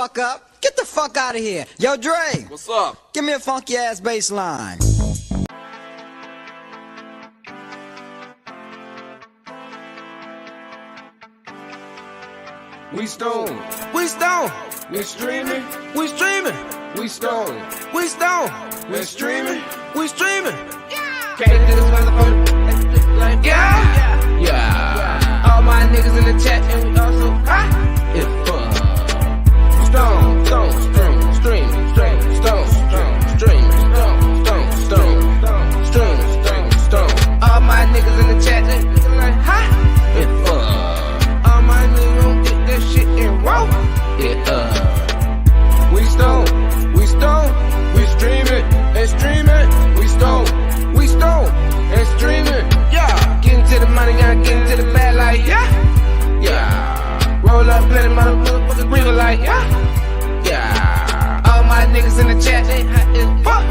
fuck up. Get the fuck out of here. Yo, Dre. What's up? Give me a funky ass bass line. We stone. We stone. We streaming. We streaming. We stone. We stone. We streaming. We streaming. Can't do this motherfucker like yeah. Yeah. All my niggas in the chat and we also high. It's fun. Stone. Stone. Stream. Stream. Stream. Stone. Stone. Stream. Stone. Stone. Stone. Stream. Stone. Stone. All my niggas in the chat they looking like high. It's fun. All my niggas gon' get that shit and roll. We stone. We stone. We streaming and streaming. We stone. We stone and streaming. Yeah. Getting to the money, gotta get into the bag like yeah. Yeah. Roll up, plenty motherfuckers breathing like yeah. Yeah. All my niggas in the chat they hot as fuck.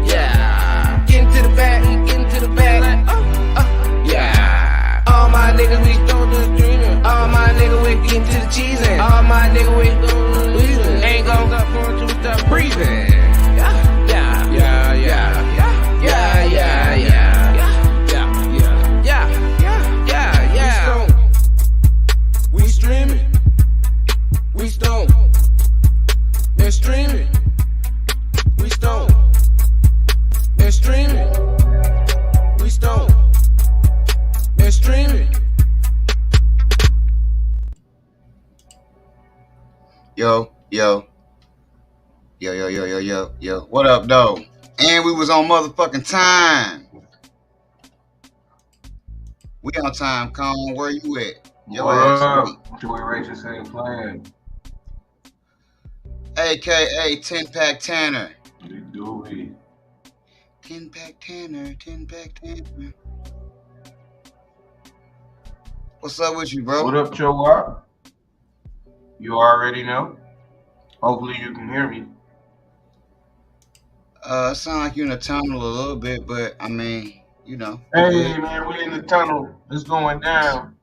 Yeah. Getting to the bag, getting to the bag like Yeah. all my niggas we don't do dreaming. All my niggas we getting to the cheese and all my niggas we ain't gon' stop going to stop breathing. Yeah. Yeah. Yeah. Yeah. Yeah. Yeah. Yeah. Yeah. We streaming. We stone. And streaming. We stone. And streaming. We stone. And streaming. Yo. What up, though? And we was on motherfucking time. We on time, Cone. Where you at? Yo, Joey Rachel ain't playing. AKA 10-Pack Tanner. Big Dewey. 10-Pack Tanner. What's up with you, bro? What up, Joe Wop? You already know. Hopefully you can hear me. Sound like you're in a tunnel a little bit, but I mean, you know. Hey man, we in the tunnel. It's going down.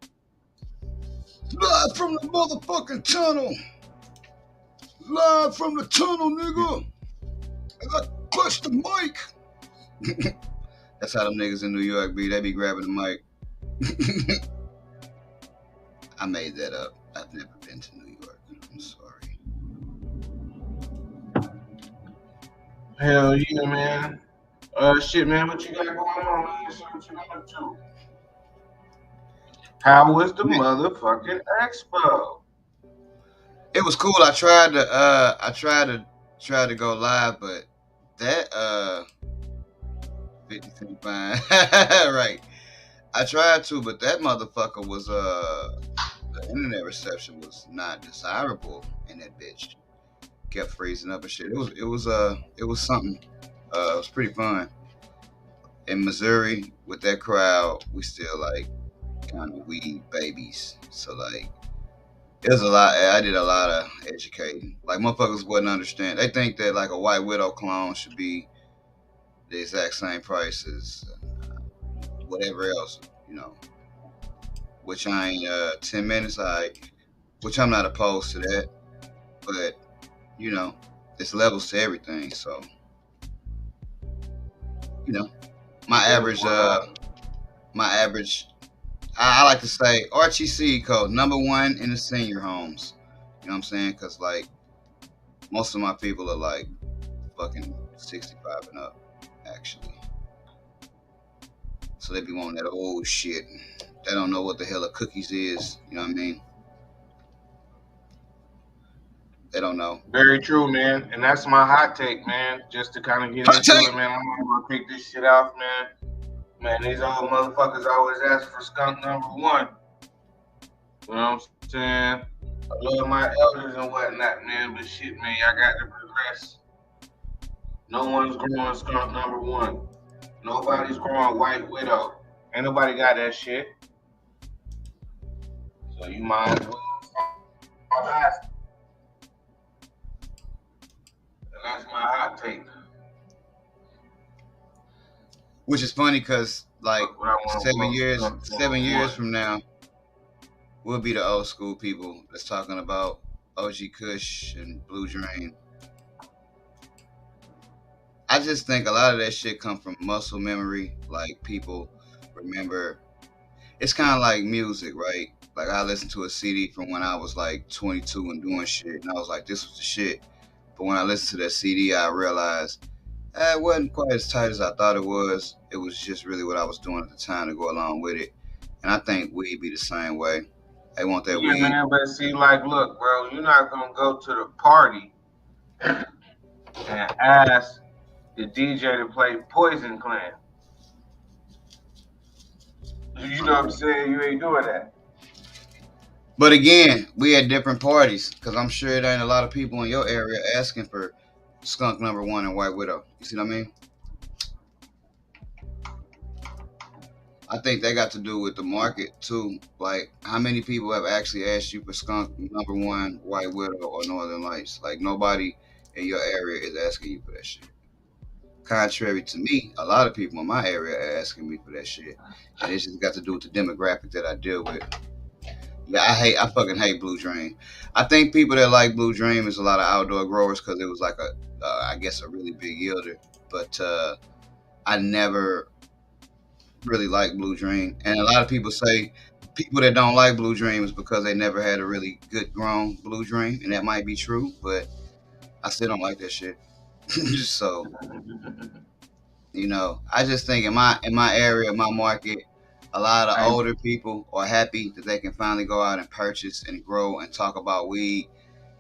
Live from the motherfucking tunnel. Live from the tunnel, nigga. I got clutched the mic. That's how them niggas in New York be. They be grabbing the mic. I made that up. I've never been to New York. I'm sorry. Hell yeah, man. Shit, man, what you got going on, man? So what you up to? How was the motherfucking expo? It was cool. I tried to go live, but that 50 cent fine. Right. I tried to, but that motherfucker was the internet reception was not desirable in that bitch. Kept freezing up and shit. It was something. It was pretty fun. In Missouri with that crowd, we still like kind of weed babies. So like it was a lot. I did a lot of educating. Like motherfuckers wouldn't understand. They think that like a White Widow clone should be the exact same price as whatever else, you know. Which I ain't 10 minutes, which I'm not opposed to that. But, you know, there's levels to everything, so you know. My average I like to say RTC code #1 in the senior homes. You know what I'm saying? Cause like most of my people are like fucking 65 and up, actually. So they be wanting that old shit. They don't know what the hell a cookies is. You know what I mean? They don't know. Very true, man. And that's my hot take, man. Just to kind of get into it, man. I'm gonna pick this shit off, man. Man, these old motherfuckers always ask for skunk #1. You know what I'm saying? I love my elders and whatnot, man. But shit, man, y'all got to progress. No one's growing skunk #1. Nobody's growing White Widow. Ain't nobody got that shit. So you might as well ask. That's my hot take. Which is funny because like 7 years from now, we'll be the old school people that's talking about OG Kush and Blue Dream. I just think a lot of that shit come from muscle memory. Like people remember. It's kind of like music, right? Like I listened to a CD from when I was like 22 and doing shit, and I was like, this was the shit. But when I listened to that CD, I realized it wasn't quite as tight as I thought it was. It was just really what I was doing at the time to go along with it. And I think weed be the same way. They want that Yeah, weed. man, but see, like, look, bro, you're not gonna go to the party and ask the DJ to play Poison Clan. You know what I'm saying? You ain't doing that. But again, we at different parties because I'm sure it ain't a lot of people in your area asking for Skunk Number One and White Widow. You see what I mean? I think that got to do with the market too. Like, how many people have actually asked you for Skunk Number One, White Widow, or Northern Lights? Like, nobody in your area is asking you for that shit. Contrary to me, a lot of people in my area are asking me for that shit, and it's just got to do with the demographic that I deal with. Yeah, I fucking hate Blue Dream. I think people that like Blue Dream is a lot of outdoor growers because it was like I guess a really big yielder. But I never really liked Blue Dream, and a lot of people say people that don't like Blue Dream is because they never had a really good grown Blue Dream, and that might be true, but I still don't like that shit. So I just think in my area, my market, a lot of Hey, older people are happy that they can finally go out and purchase and grow and talk about weed.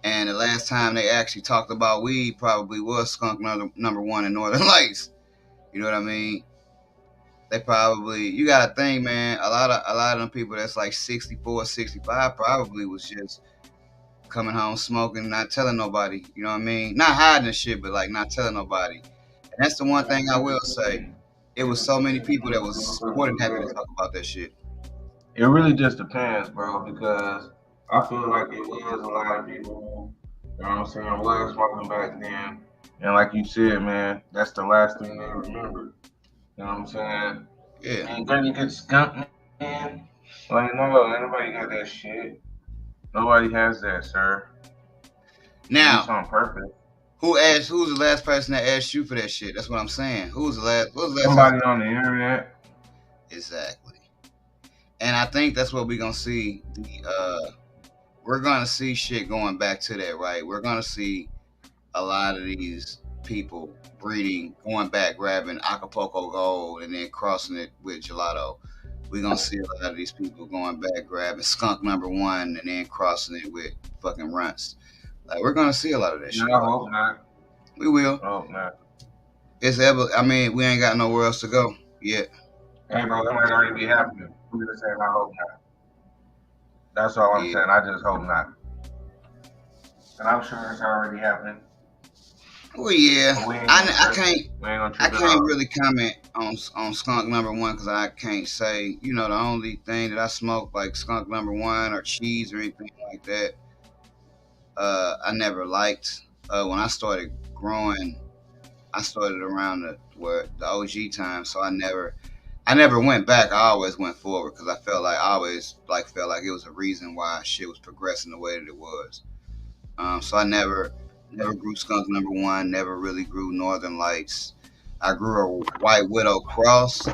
And the last time they actually talked about weed probably was Skunk number one in Northern Lights. You know what I mean? They probably you got to think, man. A lot of them people that's like 64, 65 probably was just coming home smoking, not telling nobody. You know what I mean? Not hiding the shit, but like not telling nobody. And that's the one thing I will say. It was so many people that was more than happy to talk about that shit. it really just depends, bro, because I feel like it was a lot of people, you know what I'm saying, was smoking back then. And like you said, man, that's the last thing they remember. You know what I'm saying? Yeah. Ain't gonna get skunked, man. Like, no, ain't nobody got that shit. Nobody has that, sir. At least Now, on purpose. who's the last person that asked you for that shit? That's what I'm saying. Who's the last time? Somebody on the internet. Exactly. And I think that's what we're gonna see. We're gonna see shit going back to that, right? We're gonna see a lot of these people breeding, going back, grabbing Acapulco Gold and then crossing it with gelato. We're gonna see a lot of these people going back, grabbing Skunk Number One and then crossing it with fucking runts. Like we're gonna see a lot of that Yeah, shit. I hope not. We will. I hope not. It's ever. I mean, we ain't got nowhere else to go yet. Hey, bro, that might already be happening. I'm just saying, I hope not. That's all I'm Yeah. saying. I just hope not. And I'm sure it's already happening. Well, yeah. But we ain't I, gonna I trip. can't. We ain't gonna I trip it can't off. really comment on Skunk Number One because I can't say. The only thing that I smoke like Skunk Number One or cheese or anything like that. I never liked. When I started growing, I started around the OG time, so I never went back. I always went forward because I always felt like it was a reason why shit was progressing the way that it was. So I never grew Skunk Number One. Never really grew Northern Lights. I grew a White Widow cross,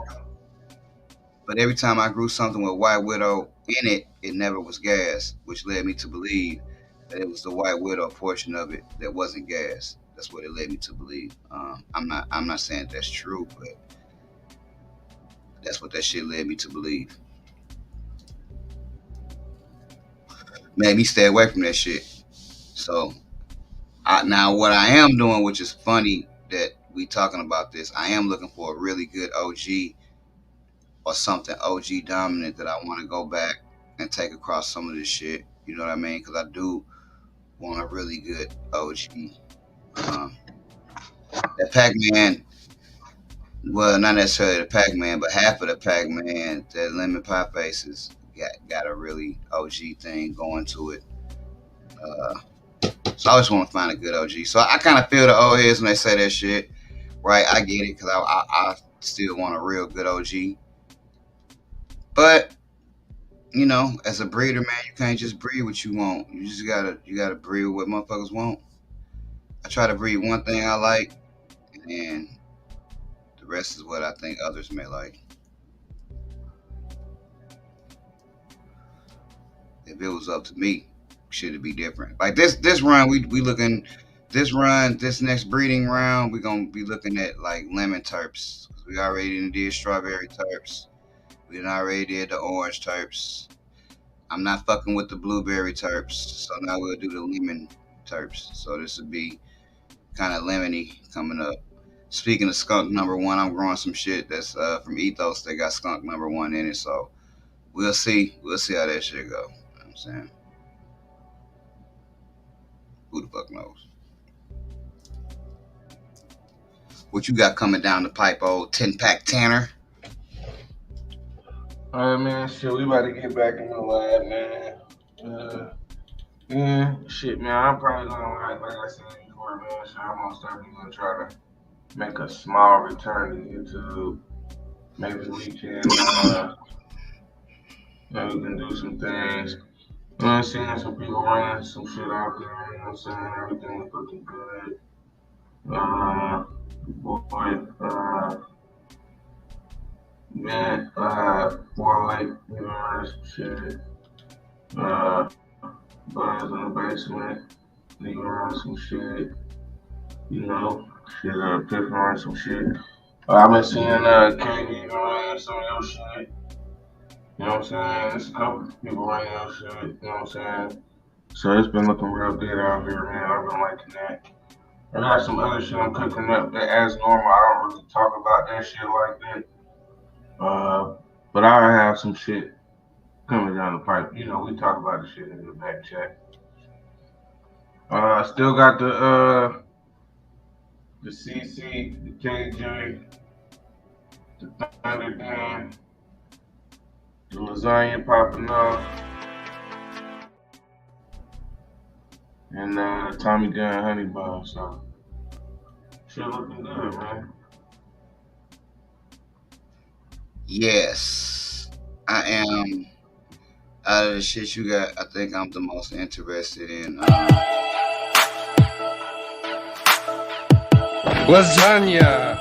but every time I grew something with White Widow in it, it never was gas, which led me to believe that it was the White Widow portion of it that wasn't gas. That's what it led me to believe. I'm not saying that's true, but that's what that shit led me to believe. Made me stay away from that shit. So now what I am doing, which is funny that we talking about this, I am looking for a really good OG or something OG dominant that I want to go back and take across some of this shit. You know what I mean? Because I do want a really good OG. That Pac-Man, well, not necessarily the Pac-Man, but half of the Pac-Man, that Lemon Pie Faces, got a really OG thing going to it. Uh, so I just want to find a good OG. So I kind of feel the old heads when they say that shit, right? I get it because I still want a real good OG. But you know, as a breeder, man, you can't just breed what you want. You gotta breed what motherfuckers want. I try to breed one thing I like, and the rest is what I think others may like. If it was up to me, should it be different? Like this run, we looking this run, this next breeding round, we gonna be looking at like lemon terps. We already did strawberry terps. We done already did the orange terps. I'm not fucking with the blueberry terps, so now we'll do the lemon terps. So this would be kind of lemony coming up. Speaking of skunk number one, I'm growing some shit that's from Ethos. They got skunk number one in it, so we'll see. We'll see how that shit go. You know what I'm saying? Who the fuck knows? What you got coming down the pipe, old 10-pack Tanner? Alright, man, shit, we about to get back in the lab, man. Yeah, shit, man, I'm probably gonna, like I said before, man, so I'm most definitely gonna try to make a small return to YouTube. Maybe we can, maybe we can do some things. You know what I'm saying? Some people running some shit out there, you know what I'm saying? Everything is looking good. Boy, man, more like, you know, some shit. Buzz in the basement, nigga around some shit, you know, shit, Piff around some shit. I've been seeing KD around some of your shit, you know what I'm saying? There's a couple people around your shit, you know what I'm saying? So it's been looking real good out here, man. I've been liking that. I got some other shit I'm cooking up that as normal. I don't really talk about that shit like that. But I have some shit coming down the pipe. You know, we talk about the shit in the back chat. Still got the CC, the KJ, the Thunder Dan, the lasagna popping off, and Tommy Gun Honey Bun. So shit looking good, man. Yes, I am. Out of the shit you got, I think I'm the most interested in. Lasagna.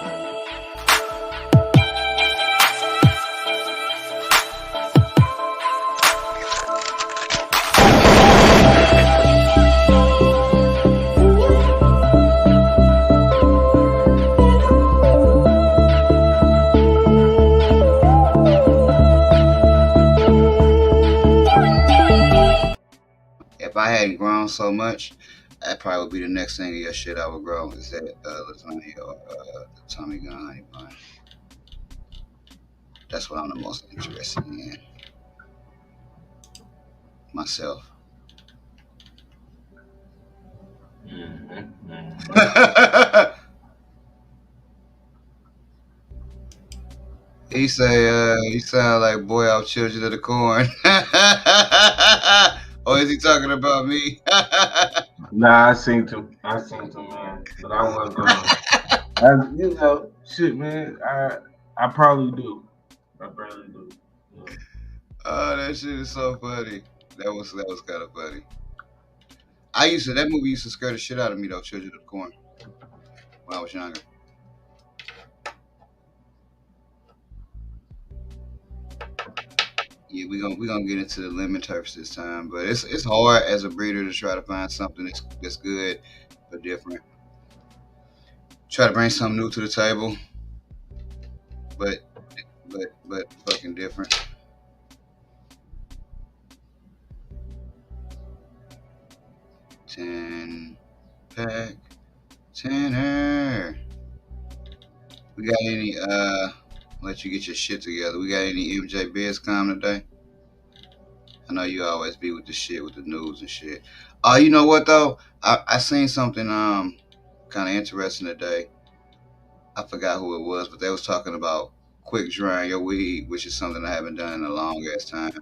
If I hadn't grown so much, that probably would be the next thing of your shit I would grow is that lasagna or Tommy Gun Honey Bun. That's what I'm the most interested in myself. He say, he sound like boy out children of the corn. Or is he talking about me? Nah, I seen him, man. But I wasn't gonna. You know, shit, man. I probably do. I probably do. Yeah. Oh, that shit is so funny. That was kind of funny. That movie used to scare the shit out of me though, Children of the Corn, when I was younger. Yeah, we gonna get into the lemon turfs this time, but it's hard as a breeder to try to find something that's good but different. Try to bring something new to the table, but fucking different. 10-pack Tanner. We got any let you get your shit together. We got any MJ BizCom today? I know you always be with the shit with the news and shit. You know what though? I seen something kind of interesting today. I forgot who it was, but they was talking about quick drying your weed, which is something I haven't done in a long ass time.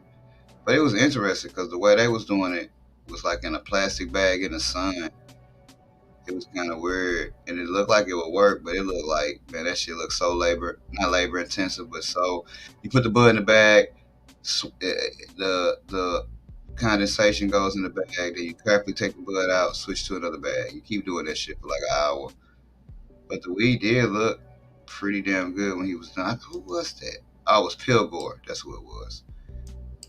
But it was interesting because the way they was doing it was like in a plastic bag in the sun. It was kind of weird, and it looked like it would work, but it looked like, man, that shit looked so not labor intensive, but so you put the bud in the bag, the condensation goes in the bag. Then you carefully take the bud out, switch to another bag. You keep doing that shit for like an hour. But the weed did look pretty damn good when he was done. Who was that? Oh, it was Pilgore. That's who it was.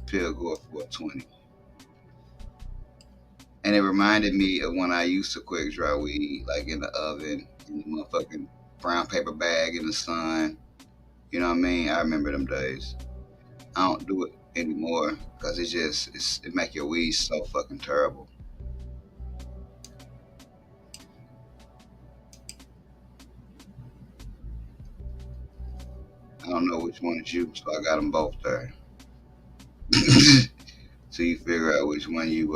Pilgore 420. And it reminded me of when I used to quick dry weed, like in the oven, in the motherfucking brown paper bag in the sun. You know what I mean? I remember them days. I don't do it anymore because it make your weed so fucking terrible. I don't know which one is you, so I got them both there. So you figure out which one you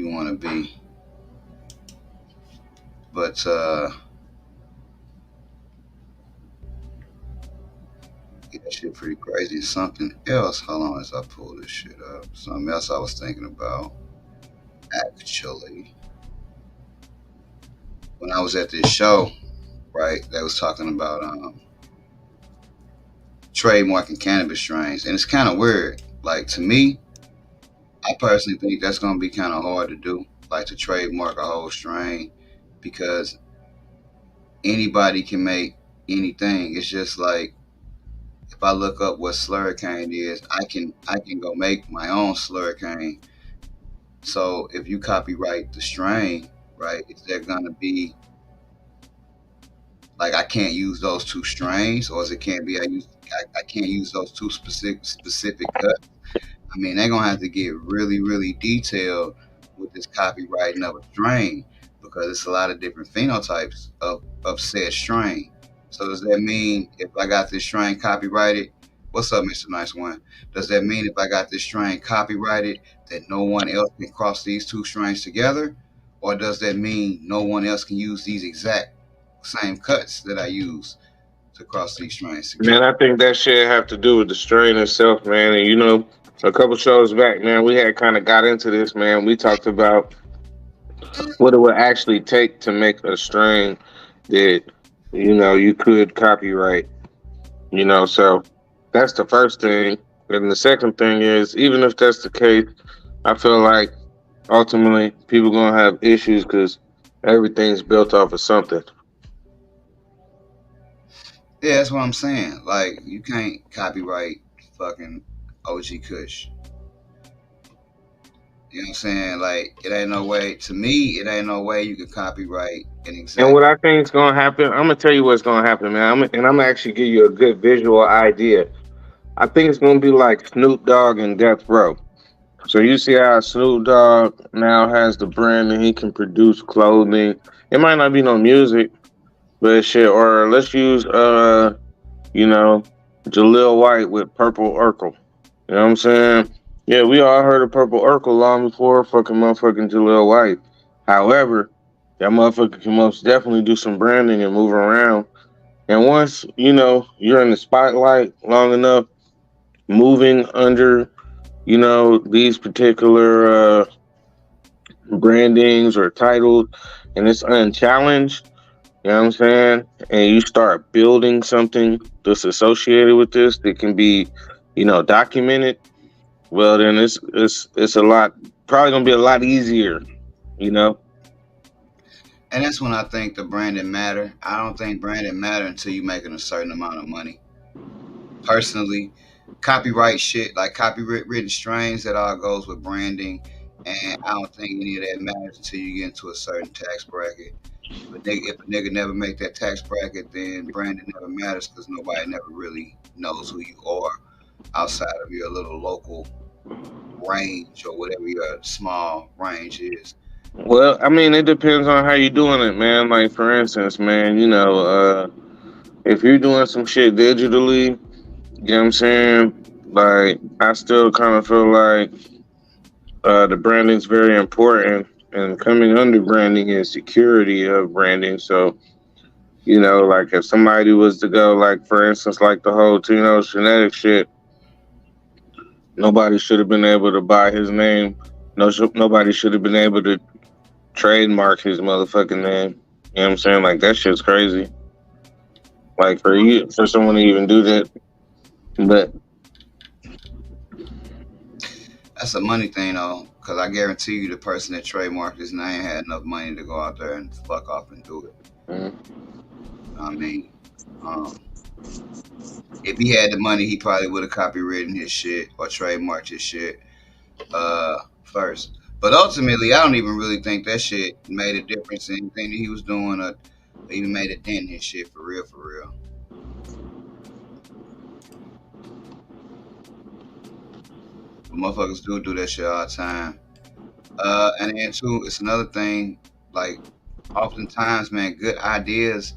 want to be. But yeah, that shit pretty crazy. Something else. How long as I pull this shit up? Something else I was thinking about. Actually, when I was at this show, right, they was talking about trademarking cannabis strains, and it's kind of weird. Like to me, I personally think that's gonna be kind of hard to do, like to trademark a whole strain, because anybody can make anything. It's just like if I look up what slurricane is, I can go make my own slurricane. So if you copyright the strain, right, is there gonna be like I can't use those two strains, or is it can't be I can't use those two specific cuts? I mean, they're gonna have to get really, really detailed with this copywriting of a strain because it's a lot of different phenotypes of said strain. So does that mean if I got this strain copyrighted, what's up, Mr. Nice One? Does that mean if I got this strain copyrighted that no one else can cross these two strains together? Or does that mean no one else can use these exact same cuts that I use to cross these strains together? Man, I think that shit have to do with the strain itself, man. And you know, a couple shows back, man, we had kind of got into this, man. We talked about what it would actually take to make a strain that, you know, you could copyright, you know. So that's the first thing. And the second thing is, even if that's the case, I feel like ultimately people going to have issues because everything's built off of something. Yeah, that's what I'm saying. Like, you can't copyright fucking OG Kush. You know what I'm saying? Like, it ain't no way. To me, it ain't no way you can copyright an And exact. what I think is going to happen, I'm going to tell you what's going to happen, man. I'm going to actually give you a good visual idea. I think it's going to be like Snoop Dogg and Death Row. So you see how Snoop Dogg now has the brand and he can produce clothing. It might not be no music, but shit. Or let's use you know, Jaleel White with Purple Urkel. You know what I'm saying? Yeah, we all heard of Purple Urkel long before fucking motherfucking Jaleel White. However, that motherfucker can most definitely do some branding and move around. And once, you know, you're in the spotlight long enough, moving under, you know, these particular brandings or titles, and it's unchallenged, you know what I'm saying? And you start building something that's associated with this that can be, you know, documented. Well, then it's a lot, probably gonna be a lot easier, you know. And that's when I think the branding matter. I don't think branding matter until you making a certain amount of money. Personally, copyright shit like copywritten strains, that all goes with branding, and I don't think any of that matters until you get into a certain tax bracket. If a nigga never make that tax bracket, then branding never matters because nobody never really knows who you are outside of your little local range or whatever your small range is. Well, I mean, it depends on how you're doing it, man. Like for instance, man, you know, if you're doing some shit digitally, you know what I'm saying? Like, I still kind of feel like the branding's very important, and coming under branding is security of branding. So, you know, like if somebody was to go, like for instance, like the whole Tino's genetic shit, nobody should have been able to buy his name. No, nobody should have been able to trademark his motherfucking name. You know what I'm saying? Like that shit's crazy. Like for someone to even do that, but That's a money thing though, because I guarantee you the person that trademarked his name had enough money to go out there and fuck off and do it. mm, I mean, um, if he had the money, he probably would have copywritten his shit or trademarked his shit first. But ultimately, I don't even really think that shit made a difference in anything that he was doing or even made a dent in his shit for real, for real. But motherfuckers do that shit all the time. And then too, it's another thing, like oftentimes, man, good ideas.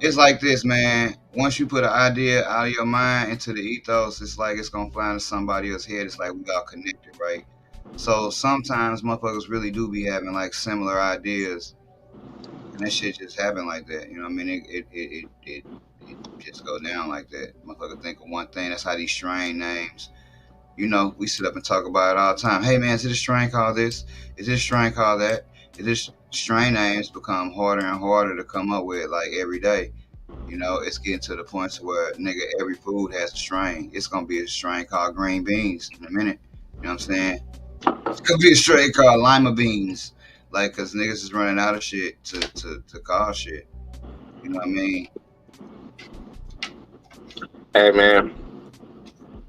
It's like this, man. Once you put an idea out of your mind into the ethos, it's like it's gonna fly into somebody else's head. It's like we all connected, right? So sometimes motherfuckers really do be having like similar ideas, and that shit just happen like that. You know what I mean? It just go down like that. Motherfucker think of one thing. That's how these strain names. You know, we sit up and talk about it all the time. Hey man, is it a strain called this? Is this strain called that? Is this strain names become harder and harder to come up with like every day? You know, it's getting to the point to where nigga every food has a strain. It's gonna be a strain called green beans in a minute. You know what I'm saying? It's gonna be a strain called lima beans. Like, cause niggas is running out of shit to call shit. You know what I mean? hey man,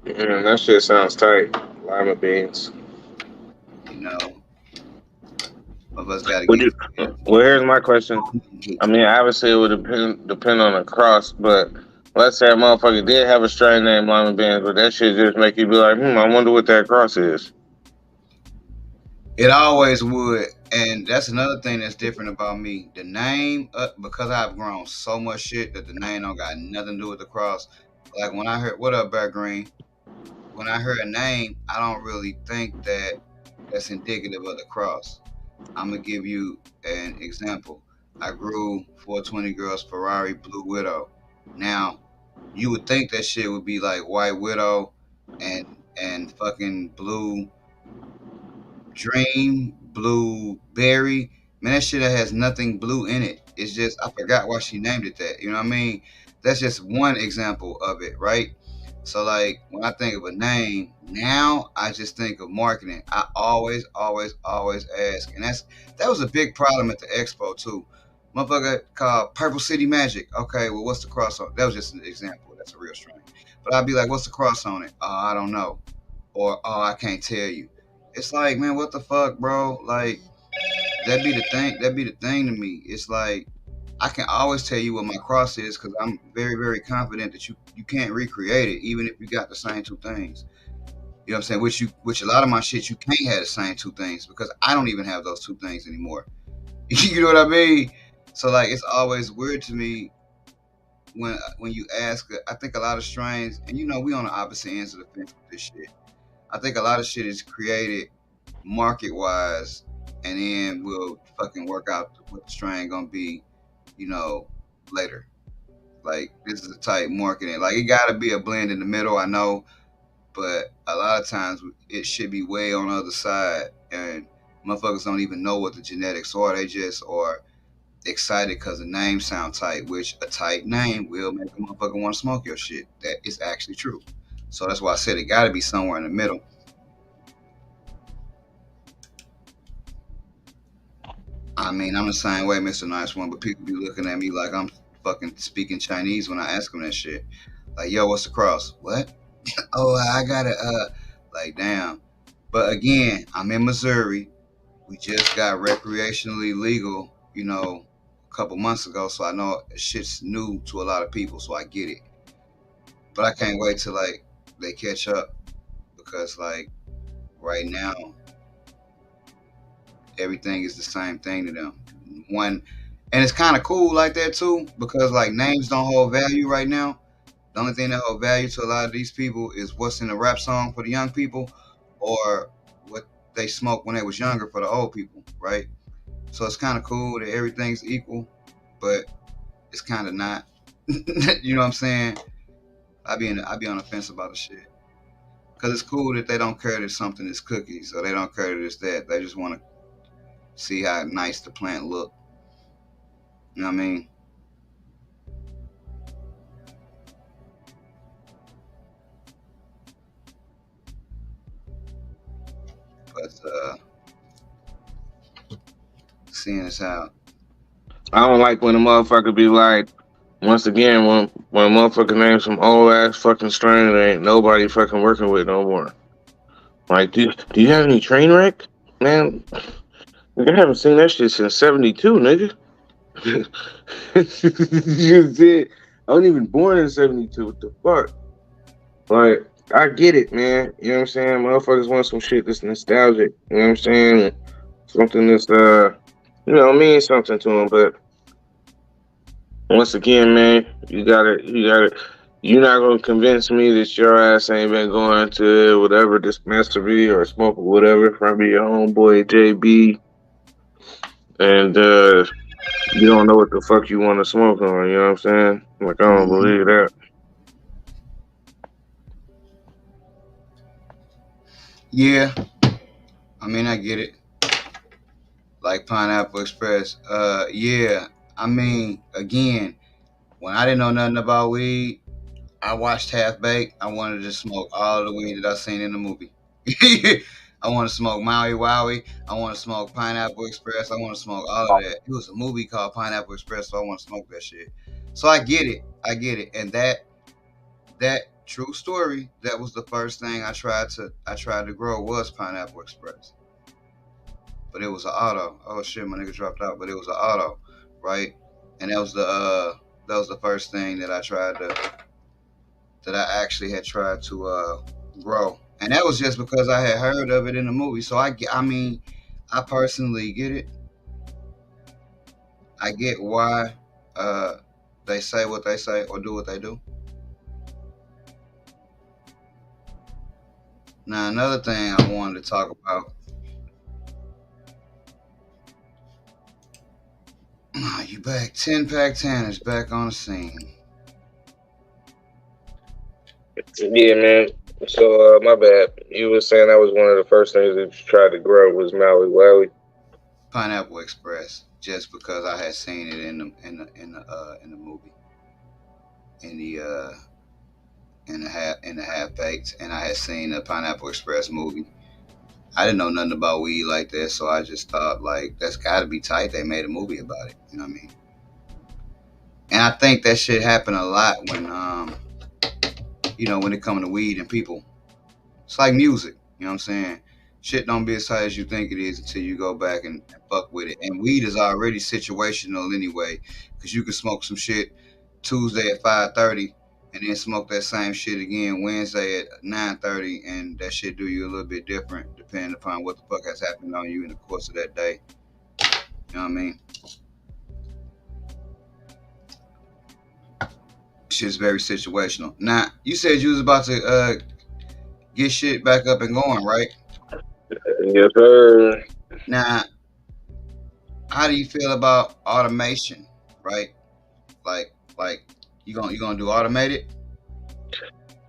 that shit sounds tight. Lima beans. You know, of us gotta Would get you? Well, here's my question. I mean, obviously it would depend on the cross, but let's say a motherfucker did have a strain named Lima Beans, but that shit just make you be like, I wonder what that cross is. It always would, and that's another thing that's different about me. The name, because I've grown so much shit that the name don't got nothing to do with the cross. Like when I heard "What up, Bear Green," when I heard a name, I don't really think that that's indicative of the cross. I'm gonna give you an example. I grew 420 Girls Ferrari Blue Widow. Now, you would think that shit would be like White Widow and fucking Blue Dream, Blueberry. Man, that shit has nothing blue in it. It's just I forgot why she named it that. You know what I mean? That's just one example of it, right? So like when I think of a name, now I just think of marketing. I always ask. And that was a big problem at the expo too. Motherfucker called Purple City Magic. Okay, well what's the cross on? That was just an example. That's a real strain. But I'd be like, what's the cross on it? Oh, I don't know. Or oh, I can't tell you. It's like, man, what the fuck, bro? Like, that be the thing. That be the thing to me. It's like I can always tell you what my cross is because I'm very, very confident that you can't recreate it, even if you got the same two things. You know what I'm saying? Which a lot of my shit you can't have the same two things because I don't even have those two things anymore. You know what I mean? So like, it's always weird to me when you ask. I think a lot of strains, and you know, we on the opposite ends of the fence with this shit. I think a lot of shit is created market wise, and then we'll fucking work out what the strain gonna be, you know, later. Like this is a type marketing. Like it gotta be a blend in the middle, I know, but a lot of times it should be way on the other side, and motherfuckers don't even know what the genetics are. They just are excited because the name sound tight, which a tight name will make a motherfucker want to smoke your shit. That is actually true. So that's why I said it gotta be somewhere in the middle. I mean, I'm the same way, Mr. Nice One, but people be looking at me like I'm fucking speaking Chinese when I ask them that shit. Like, yo, what's the cross? What? Oh, I gotta, like, damn. But again, I'm in Missouri. We just got recreationally legal, you know, a couple months ago, so I know shit's new to a lot of people, so I get it. But I can't wait till, like, they catch up because, like, right now, everything is the same thing to them. One, and it's kind of cool like that too because like names don't hold value right now. The only thing that hold value to a lot of these people is what's in the rap song for the young people, or what they smoked when they was younger for the old people, right? So it's kind of cool that everything's equal, but it's kind of not. You know what I'm saying? I be on the fence about the shit because it's cool that they don't care that something is cookies or they don't care that it's that. They just want to see how nice the plant look. You know what I mean? Cause seeing as how I don't like when a motherfucker be like, once again, when a motherfucker names some old ass fucking strain that ain't nobody fucking working with no more. Like, do you have any train wreck? Man, I haven't seen that shit since '72, nigga. You did. I wasn't even born in '72. What the fuck? Like, I get it, man. You know what I'm saying? Motherfuckers want some shit that's nostalgic. You know what I'm saying? Something that's means something to them. But once again, man, You're not gonna convince me that your ass ain't been going to whatever dispensary or smoke or whatever from your homeboy JB, and you don't know what the fuck you want to smoke on. You know what I'm saying? Like, I don't Mhm. believe that. Yeah, I mean I get it. Like Pineapple Express. Yeah. I mean, again, when I didn't know nothing about weed, I watched Half Baked. I wanted to smoke all the weed that I seen in the movie. I want to smoke Maui Wowie. I want to smoke Pineapple Express. I want to smoke all of that. It was a movie called Pineapple Express, so I want to smoke that shit. So I get it. I get it. And that true story, that was the first thing I tried to grow was Pineapple Express. But it was an auto. Oh shit, my nigga dropped out. But it was an auto, right? And that was the first thing that I actually had tried to grow, and that was just because I had heard of it in the movie. So I mean, I personally get it. I get why uh, they say what they say or do what they do. Now, another thing I wanted to talk about. You back? 10 Pack 10 is back on the scene. Yeah, man. So, my bad. You were saying that was one of the first things that you tried to grow was Maui Wowie. Pineapple Express, just because I had seen it in the movie, in the in the half baked, and I had seen the Pineapple Express movie. I didn't know nothing about weed like that, so I just thought like that's got to be tight. They made a movie about it, you know what I mean? And I think that shit happened a lot when when it comes to weed and people. It's like music, you know what I'm saying? Shit don't be as tight as you think it is until you go back and fuck with it. And weed is already situational anyway, because you can smoke some shit Tuesday at 5:30, and then smoke that same shit again Wednesday at 9:30, and that shit do you a little bit different depending upon what the fuck has happened on you in the course of that day. You know what I mean? Shit's very situational. Now, you said you was about to get shit back up and going, right? Yes, sir. Now, how do you feel about automation, right? Like you gonna do automated?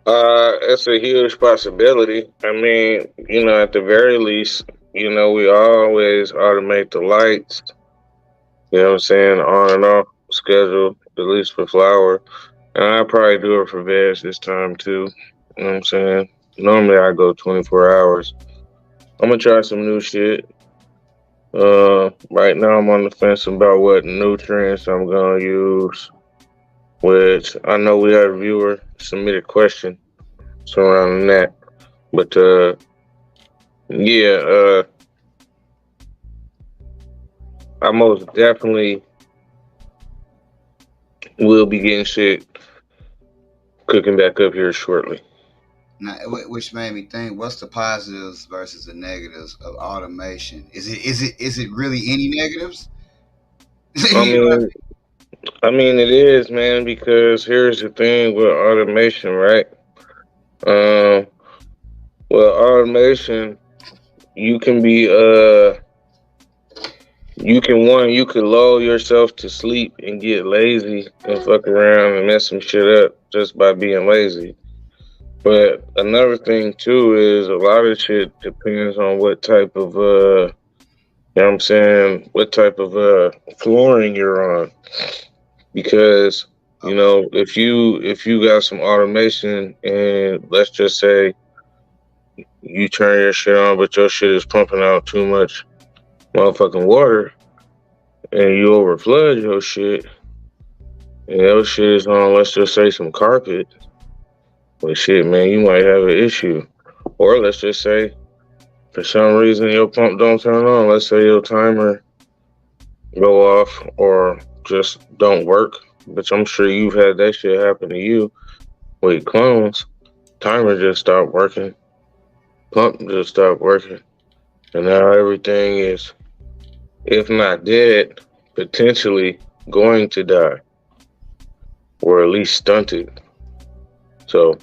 It's a huge possibility. I mean, at the very least, we always automate the lights. You know what I'm saying? On and off schedule, at least for flower. And I probably do it for veg this time too. You know what I'm saying? Normally I go 24 hours. I'm gonna try some new shit. Right now I'm on the fence about what nutrients I'm gonna use. Which I know we had a viewer submit a question surrounding that. But yeah, I most definitely will be getting shit cooking back up here shortly. Now, which made me think, what's the positives versus the negatives of automation? Is it really any negatives? I You know, mean, it is, man, because here's the thing with automation, right? Um, well, automation, you can be you could lull yourself to sleep and get lazy and fuck around and mess some shit up just by being lazy. But another thing too is a lot of shit depends on what type of you know what I'm saying, what type of flooring you're on. Because, okay. if you got some automation and let's just say you turn your shit on, but your shit is pumping out too much motherfucking water, and you overflood your shit, and your shit is on, let's just say, some carpet. Well, shit, man, you might have an issue. Or let's just say, for some reason, your pump don't turn on. Let's say your timer go off or just don't work. Which I'm sure you've had that shit happen to you with clones. Timer just stopped working. Pump just stopped working. And now everything is, if not dead, potentially going to die. Or at least stunted. So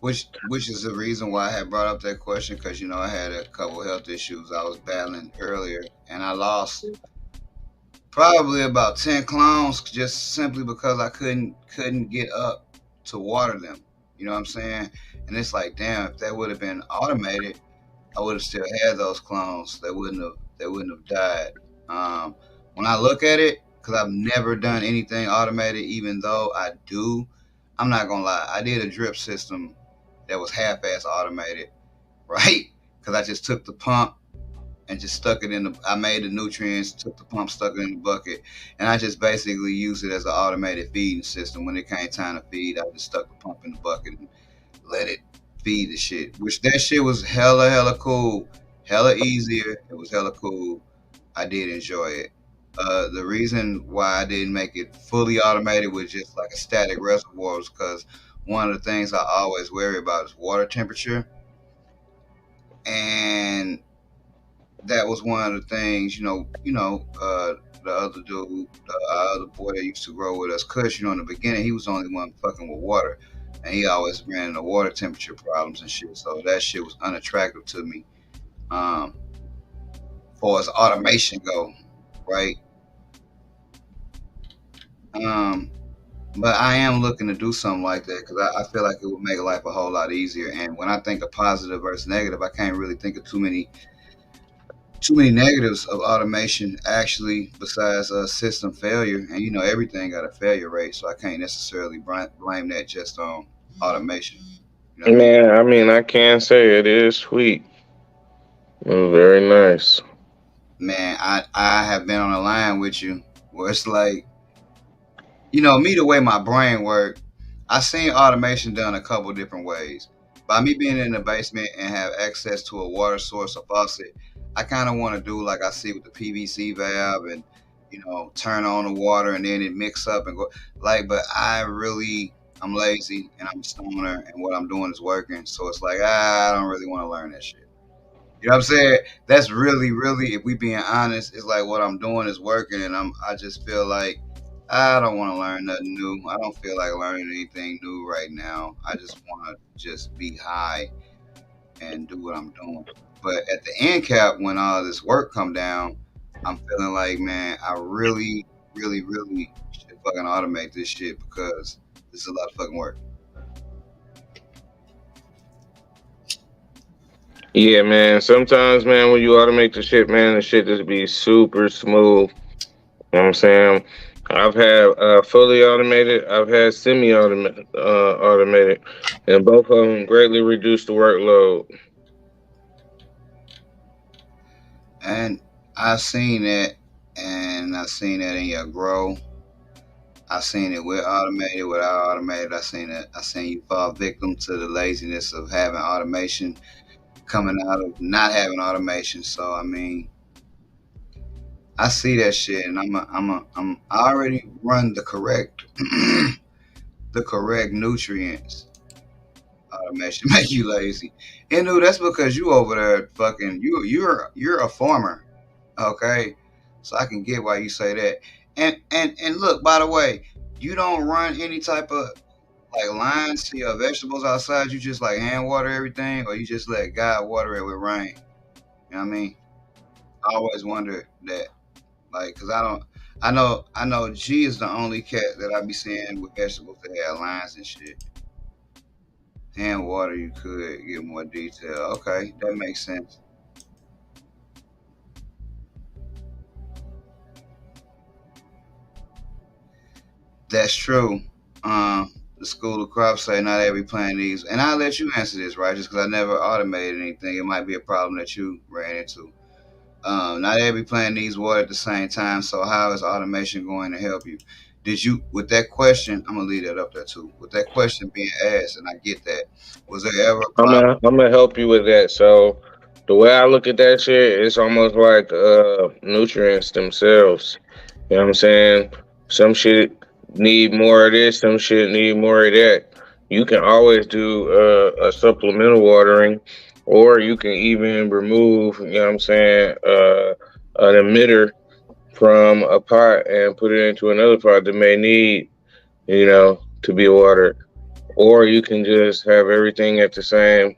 which is the reason why I had brought up that question, because I had a couple health issues I was battling earlier, and I lost probably about 10 clones just simply because I couldn't get up to water them. You know what I'm saying? And it's like, damn, if that would have been automated, I would have still had those clones. They wouldn't have died. Um, when I look at it, because I've never done anything automated, even though I do, I'm not gonna lie. I did a drip system that was half-ass automated, right? Because I just took the pump and just stuck it in the. I made the nutrients, took the pump, stuck it in the bucket, and I just basically used it as an automated feeding system. When it came time to feed, I just stuck the pump in the bucket and let it feed the shit. Which that shit was hella cool, hella easier. It was hella cool. I did enjoy it. The reason why I didn't make it fully automated with just like a static reservoir was because one of the things I always worry about is water temperature, and that was one of the things. The other dude, the other boy that used to grow with us, Kush. In the beginning, he was the only one fucking with water, and he always ran into water temperature problems and shit. So that shit was unattractive to me. Um, far as automation go, right? Um, but I am looking to do something like that because I feel like it would make life a whole lot easier. And when I think of positive versus negative, I can't really think of too many negatives of automation actually, besides system failure. And everything got a failure rate, so I can't necessarily blame that just on automation. You know what I mean? man, I mean, I can say it is sweet. Very nice. Man, I have been on a line with you where it's like, me, the way my brain works, I seen automation done a couple different ways. By me being in the basement and have access to a water source, a faucet, I kind of want to do like I see with the PVC valve, and turn on the water and then it mix up and go like. But I'm lazy and I'm a stoner, and what I'm doing is working. So it's like, I don't really want to learn that shit. You know what I'm saying? That's really, if we being honest, it's like what I'm doing is working, and I just feel like I don't want to learn nothing new. I don't feel like learning anything new right now. I just want to just be high and do what I'm doing. But at the end cap, when all this work come down, I'm feeling like, man, I really should fucking automate this shit because this is a lot of fucking work. Yeah, man. Sometimes, man, when you automate the shit, man, the shit just be super smooth. You know what I'm saying? I've had fully automated. I've had semi-automated, automated, and both of them greatly reduced the workload. And I've seen that, and I've seen that in your grow. I've seen it with automated, without automated. I've seen it. I've seen you fall victim to the laziness of having automation coming out of not having automation. So I mean, I see that shit, and I already run the correct the correct nutrients. Automation make you lazy, and dude, that's because you over there fucking you're a farmer, okay? So I can get why you say that. And look, by the way, you don't run any type of like lines to your vegetables outside. You just like hand water everything, or you just let God water it with rain. You know what I mean? I always wondered that, like, cause I know G is the only cat that I be seeing with vegetables that have lines and shit. Hand water, you could get more detail. Okay, that makes sense. That's true. the school of crop say not every plant needs, and I'll let you answer this, right? Just because I never automated anything, it might be a problem that you ran into. Not every plant needs water at the same time, so how is automation going to help you? Did you, with that question, I'm gonna leave that up there too. With that question being asked, and I get that, was there ever a problem? I'm gonna help you with that. So the way I look at that shit, it's almost like nutrients themselves. You know what I'm saying? Some shit need more of this, some shit need more of that. You can always do a supplemental watering, or you can even remove, you know what I'm saying, an emitter from a pot and put it into another pot that may need, to be watered. Or you can just have everything at the same,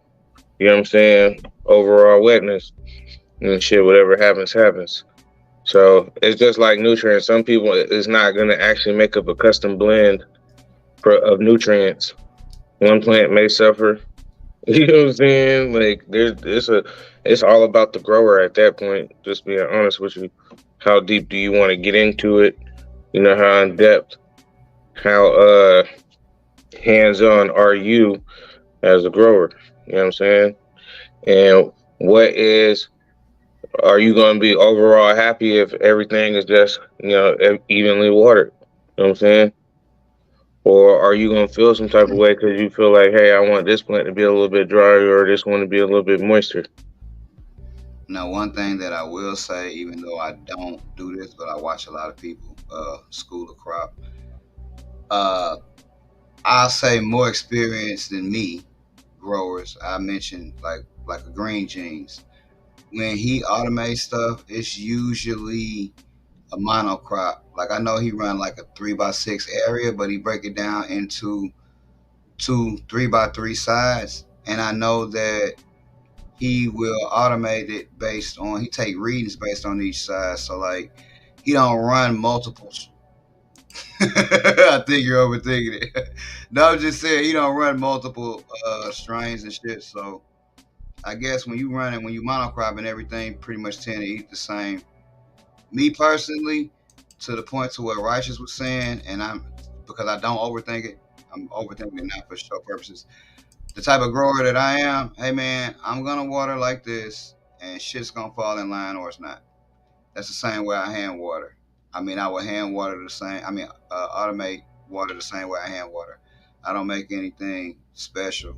you know what I'm saying, overall wetness and shit, whatever happens, happens. So it's just like nutrients. Some people is not going to actually make up a custom blend of nutrients. One plant may suffer. You know what I'm saying? Like it's all about the grower at that point. Just being honest with you, how deep do you want to get into it? You know, how in depth, how hands on are you as a grower? You know what I'm saying? And what is are you going to be overall happy if everything is just evenly watered? You know what I'm saying? Or are you going to feel some type of way because you feel like, hey, I want this plant to be a little bit drier or this one to be a little bit moister? Now, one thing that I will say, even though I don't do this, but I watch a lot of people school of crop. Uh, I'll say more experienced than me growers. I mentioned like a green jeans. When he automates stuff, it's usually a monocrop. Like I know he run like a 3x6 area, but he break it down into two 3x3 sides. And I know that he will automate it based on he take readings based on each side. So like he don't run multiple. I think you're overthinking it. No, I'm just saying he don't run multiple strains and shit. So I guess when you run it, when you monocrop and everything, pretty much tend to eat the same. Me personally, to the point to what Righteous was saying, and I'm because I don't overthink it. I'm overthinking it not for show purposes. The type of grower that I am, hey man, I'm gonna water like this, and shit's gonna fall in line or it's not. That's the same way I hand water. I mean, I would hand water the same. I mean, automate water the same way I hand water. I don't make anything special.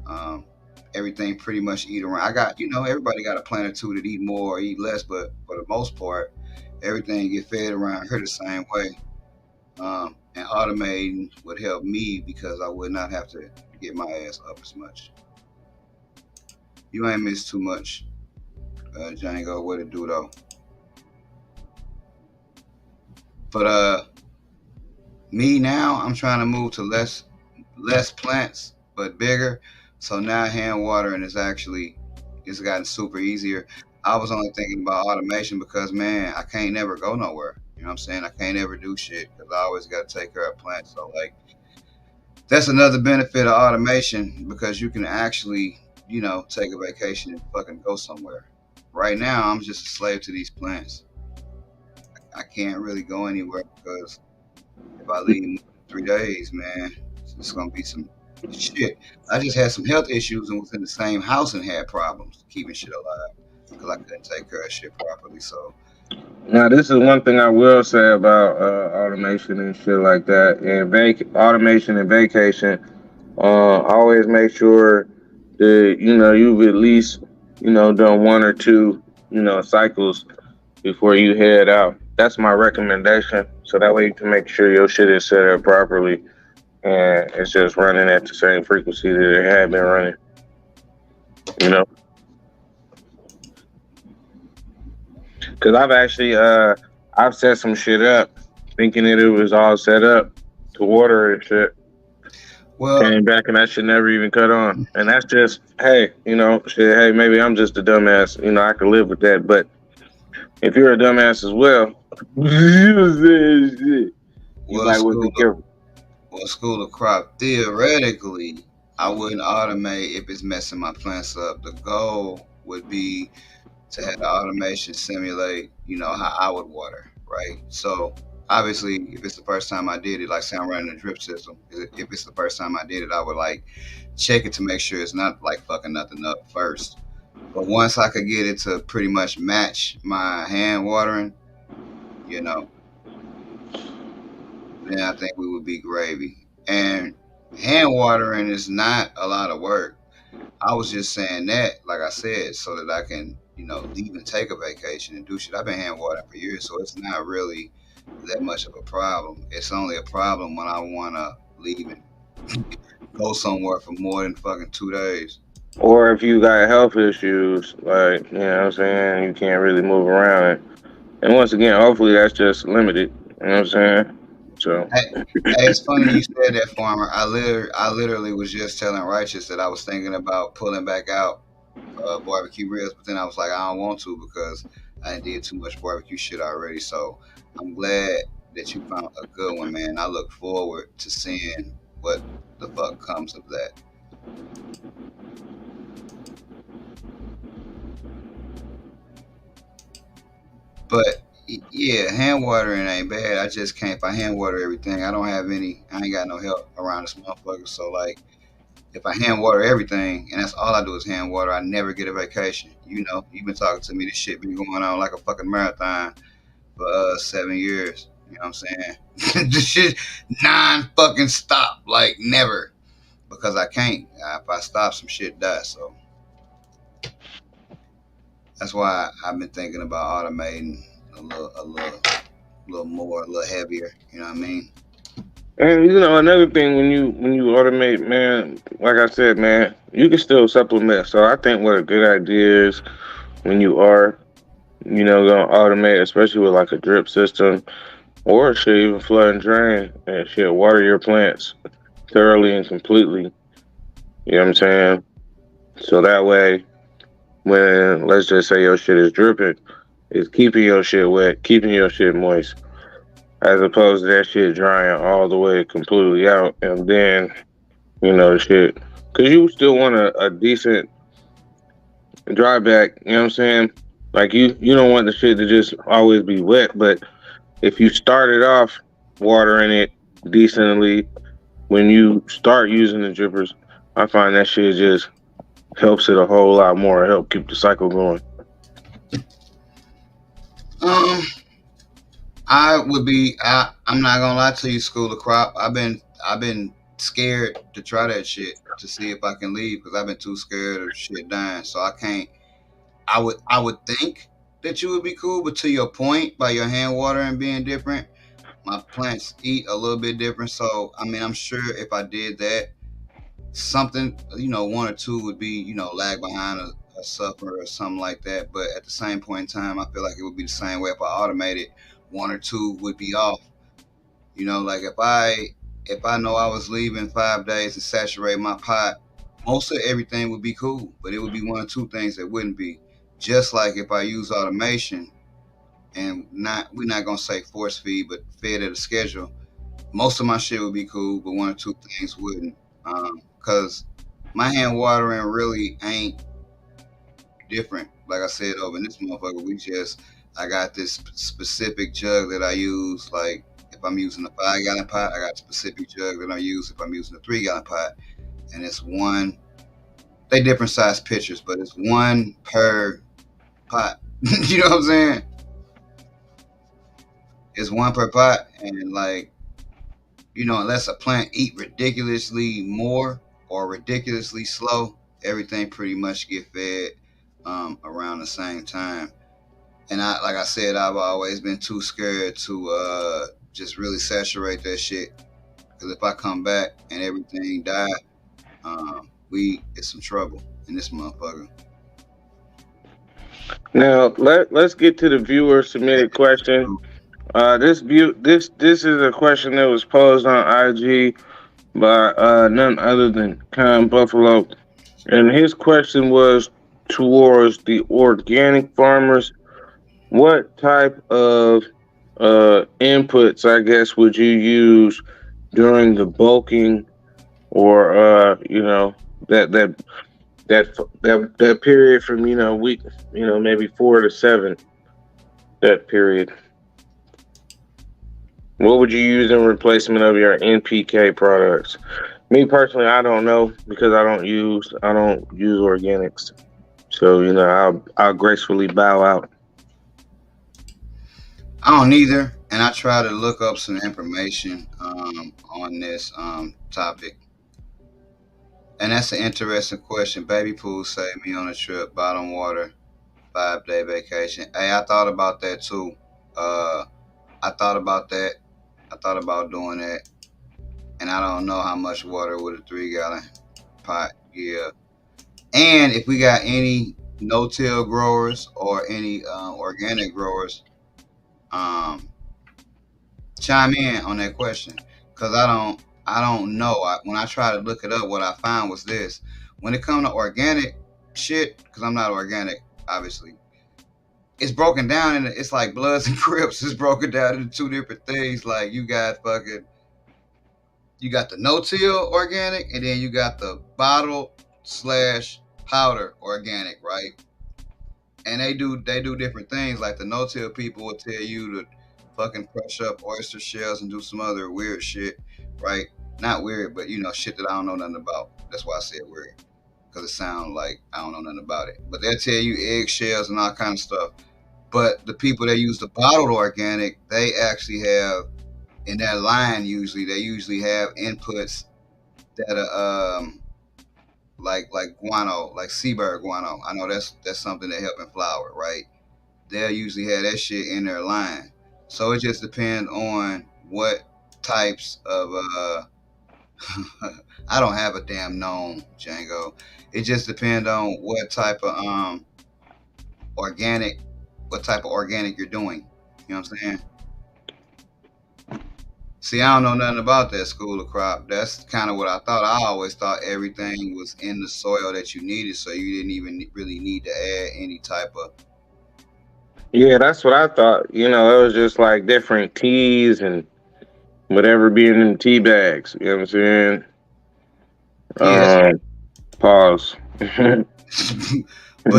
Um, Everything pretty much eat around. I got, everybody got a plant or two that eat more or eat less, but for the most part, everything get fed around here the same way. And automating would help me because I would not have to get my ass up as much. You ain't missed too much, Django. What to do though? But me now, I'm trying to move to less plants but bigger. So now hand watering is actually it's gotten super easier. I was only thinking about automation because man, I can't never go nowhere. You know what I'm saying? I can't ever do shit because I always got to take care of plants. So like that's another benefit of automation because you can actually take a vacation and fucking go somewhere. Right now, I'm just a slave to these plants. I can't really go anywhere because if I leave in 3 days, man, it's gonna be some shit. I just had some health issues and was in the same house and had problems keeping shit alive because I couldn't take care of shit properly. So Now, this is one thing I will say about automation and shit like that. And automation and vacation, always make sure that you've at least done one or two cycles before you head out. That's my recommendation. So that way you can make sure your shit is set up properly and it's just running at the same frequency that it had been running. You know, because I've actually I've set some shit up thinking that it was all set up to water and shit. well, Came back and that shit never even cut on. And that's just hey, shit. Hey, maybe I'm just a dumbass. I can live with that. But if you're a dumbass as well, you well, might want to school be careful. school of crop. Theoretically, I wouldn't automate if it's messing my plants up. The goal would be to have the automation simulate, how I would water, right? So Obviously, if it's the first time I did it, like say I'm running a drip system, if it's the first time I did it, I would like check it to make sure it's not like fucking nothing up first. But once I could get it to pretty much match my hand watering, you know, then I think we would be gravy. And hand watering is not a lot of work. I was just saying that, like I said, so that I can, leave and take a vacation and do shit. I've been hand watering for years, so it's not really that much of a problem. It's only a problem when I want to leave and go somewhere for more than fucking 2 days. Or if you got health issues, like, you know what I'm saying, you can't really move around. And once again, hopefully that's just limited. You know what I'm saying? So, Hey, hey, it's funny you said that, farmer. I literally was just telling Righteous that I was thinking about pulling back out barbecue ribs, but then I was like, I don't want to because I did too much barbecue shit already. So I'm glad that you found a good one, man. I look forward to seeing what the fuck comes of that. But yeah, hand watering ain't bad. I just can't. If I hand water everything, I don't have any. I ain't got no help around this motherfucker. So like, if I hand water everything, and that's all I do is hand water, I never get a vacation. You've been talking to me. This shit been going on like a fucking marathon for 7 years. You know what I'm saying? This shit non fucking stop, like never, because I can't. If I stop, some shit dies. So that's why I've been thinking about automating a little more, a little heavier. You know what I mean? and another thing when you automate, man, like I said, man, you can still supplement. So I think what a good idea is when you are, gonna automate, especially with like a drip system or shit, even flood and drain and shit, water your plants thoroughly and completely. You know what I'm saying? So that way, when let's just say your shit is dripping, it's keeping your shit wet, keeping your shit moist, as opposed to that shit drying all the way completely out, and then the shit, because you still want a decent dry back. You know what I'm saying? Like you don't want the shit to just always be wet, but if you started off watering it decently when you start using the drippers, I find that shit just helps it a whole lot more. Help keep the cycle going. Um, I would be. I'm not gonna lie to you, School of Crop. I've been scared to try that shit to see if I can leave because I've been too scared of shit dying. So I can't. I would think that you would be cool, but to your point, by your hand watering being different, my plants eat a little bit different. So I mean, I'm sure if I did that, something one or two would be lag behind a suffer or something like that. But at the same point in time, I feel like it would be the same way if I automated. One or two would be off. Like if I know I was leaving 5 days to saturate my pot, most of everything would be cool, but it would be one or two things that wouldn't be. Just like if I use automation and we're not gonna say force feed, but fed at a schedule, most of my shit would be cool, but one or two things wouldn't. Because my hand watering really ain't different. Like I said, over in this motherfucker, I got this specific jug that I use. Like if I'm using a 5 gallon pot, I got a specific jug that I use if I'm using a 3 gallon pot. And it's one, they different size pitchers, but it's one per pot. You know what I'm saying? It's one per pot. And like, unless a plant eat ridiculously more or ridiculously slow, everything pretty much get fed around the same time. And like I said, I've always been too scared to just really saturate that shit. Because if I come back and everything die, we it's some trouble in this motherfucker. Now let's get to the viewer submitted question. This is a question that was posed on IG by none other than Con Buffalo, and his question was towards the organic farmers. What type of inputs, I guess, would you use during the bulking, or that that period from week, maybe 4 to 7, that period? What would you use in replacement of your NPK products? Me personally, I don't know because I don't use organics. So I'll gracefully bow out. I don't either, and I try to look up some information on this topic. And that's an interesting question. Baby pool saved me on a trip. Bottom water, 5 day vacation. Hey, I thought about that too. Uh, I thought about that. I thought about doing that, and I don't know how much water would a 3 gallon pot give. And if we got any no-till growers or any organic growers, um, chime in on that question, because I don't know. When I try to look it up, what I found was this: when it comes to organic shit, because I'm not organic, obviously, it's broken down and it's like Bloods and Crips. It's broken down into two different things. Like you got the no-till organic, and then you got the bottle slash powder organic, right? And they do different things. Like the no-till people will tell you to fucking crush up oyster shells and do some other weird shit, right? Not weird, but shit that I don't know nothing about. That's why I said weird, because it sounds like I don't know nothing about it. But they'll tell you eggshells and all kind of stuff. But the people that use the bottled organic, they actually have in that line they usually have inputs that are like guano, like seabird guano. I know that's something that help in flour, right? They'll usually have that shit in their line. So it just depends on what types of I don't have a damn known Django. It just depends on organic what type of organic you're doing. You know what I'm saying? See, I don't know nothing about that school of crop. That's kind of what I thought. I always thought everything was in the soil that you needed, so you didn't even really need to add any type of. Yeah, that's what I thought. It was just like different teas and whatever being in tea bags. You know what I'm saying? Yeah, Um, Pause. but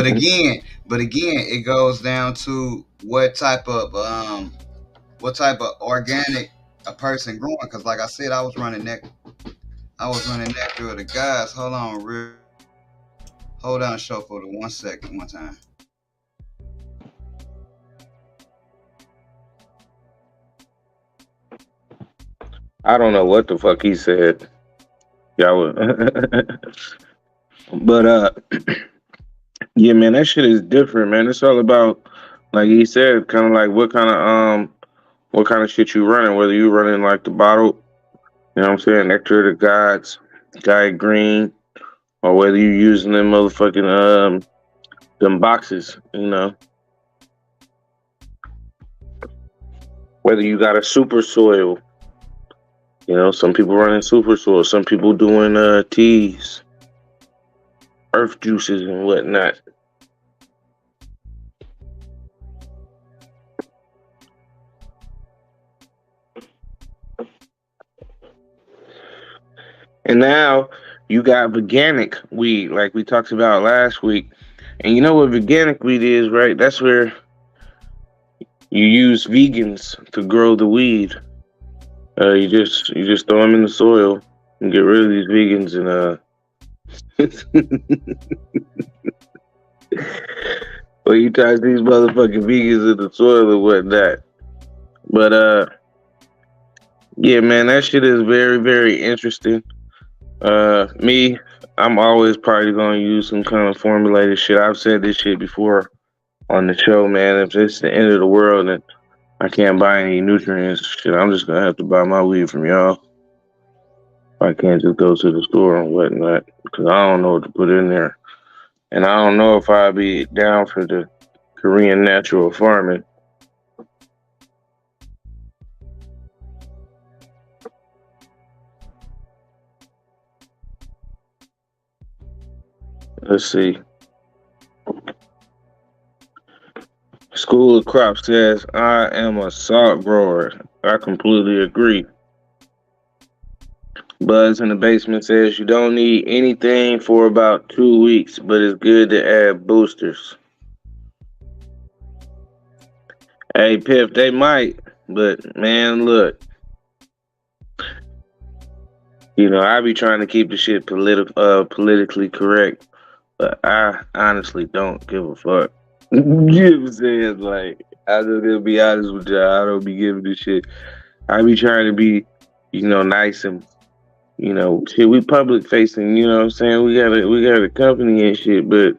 again, it goes down to what type of organic a person growing. Because like I said, I was running nectar of the guys. Hold on, show for the 1 second, one time. I don't know what the fuck he said. Y'all, but yeah, man, that shit is different, man. It's all about, like he said, kind of like what kind of shit you running. Whether you running like the bottle, you know what I'm saying, Nectar of the Gods, Guy Green, or whether you using them motherfucking them boxes. Whether you got a super soil. Some people running super soil. Some people doing teas, earth juices, and whatnot. And now you got veganic weed, like we talked about last week. And you know what veganic weed is, right? That's where you use vegans to grow the weed. You just throw them in the soil and get rid of these vegans and well, you toss these motherfucking vegans in the soil and whatnot. But yeah, man, that shit is very, very interesting. Me, I'm always probably gonna use some kind of formulated shit. I've said this shit before on the show, man. If it's the end of the world and I can't buy any nutrients, shit, I'm just gonna have to buy my weed from y'all. I can't just go to the store and whatnot because I don't know what to put in there, and I don't know if I'd be down for the Korean natural farming. Let's see. School of Crop says, I am a salt grower. I completely agree. Buzz in the basement says, you don't need anything for about 2 weeks, but it's good to add boosters. Hey, Pip, they might, but man, look, I be trying to keep the shit politically correct, but I honestly don't give a fuck. You know what I'm saying? Like, I just gonna be honest with y'all. I don't be giving a shit. I be trying to be, nice and shit. We public facing. You know what I'm saying? We got a company and shit, but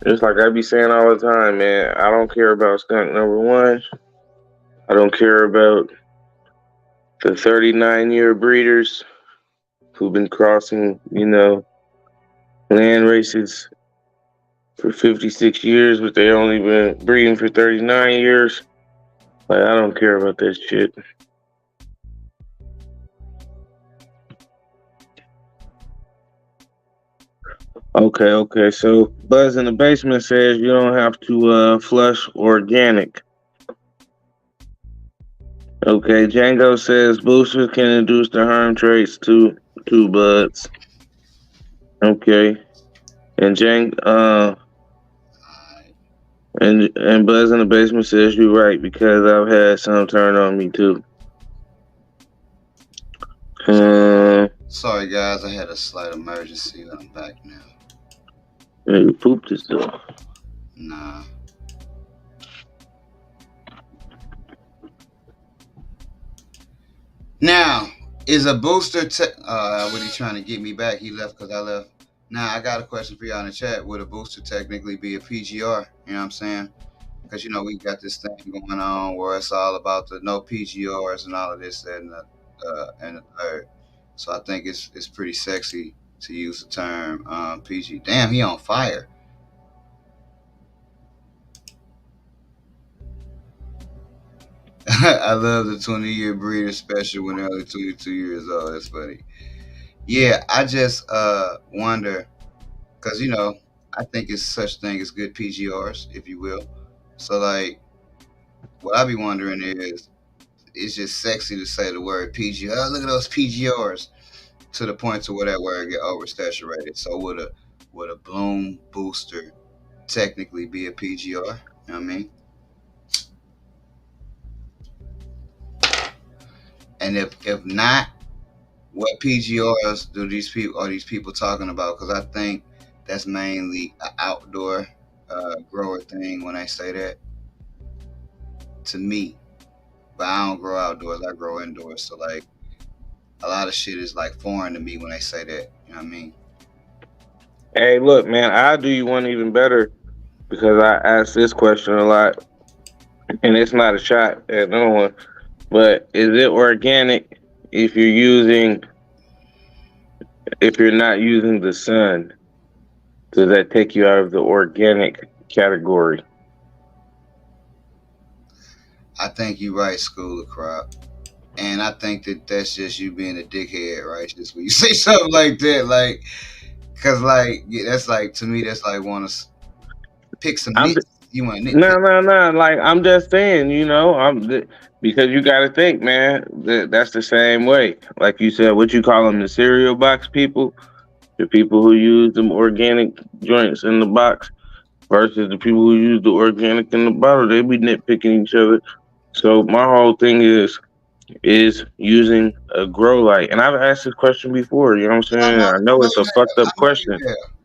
it's like I be saying all the time, man. I don't care about skunk number one. I don't care about the 39-year breeders who've been crossing, land races for 56 years, but they only been breeding for 39 years. Like, I don't care about that shit. Okay. So Buzz in the basement says you don't have to flush organic. Okay, Django says boosters can induce the harm traits to buds. Okay, and and Buzz in the basement says you're right because I've had some turn on me too. Sorry, guys, I had a slight emergency, but I'm back now. You pooped this stuff. Nah. Now, is a booster? What he trying to get me back? He left because I left. Now, I got a question for y'all in the chat. Would a booster technically be a PGR? You know what I'm saying? Because we got this thing going on where it's all about the no PGRs and all of this and the third. So I think it's pretty sexy to use the term PG. Damn, he on fire. I love the 20-year breeder special when they're only 22 years old. That's funny. Yeah, I just wonder because I think it's such thing as good PGRs, if you will. So like, what I be wondering is, it's just sexy to say the word PG. Oh, look at those PGRs to the point to where that word get oversaturated. So would a bloom booster technically be a PGR? You know what I mean? And if not, what PGRs do these people talking about? Because I think that's mainly an outdoor grower thing when I say that to me. But I don't grow outdoors; I grow indoors. So like a lot of shit is like foreign to me when they say that. You know what I mean? Hey, look, man, I'll do you one even better because I ask this question a lot, and it's not a shot at no one. But is it organic if you're using if you're not using the sun? Does that take you out of the organic category? I think you're right, School of Crop. And I think that that's just you being a dickhead, right? Just when you say something like that, like, cause like that's like to me that's like want to pick some I'm nits. You want to nitpick. no. Like I'm just saying, because you got to think, man. That's the same way. Like you said, what you call them, the cereal box people, the people who use them organic joints in the box versus the people who use the organic in the bottle. They be nitpicking each other. So my whole thing is using a grow light. And I've asked this question before, you know what I'm I saying? know, I know I know it's a you fucked have. up I know you question.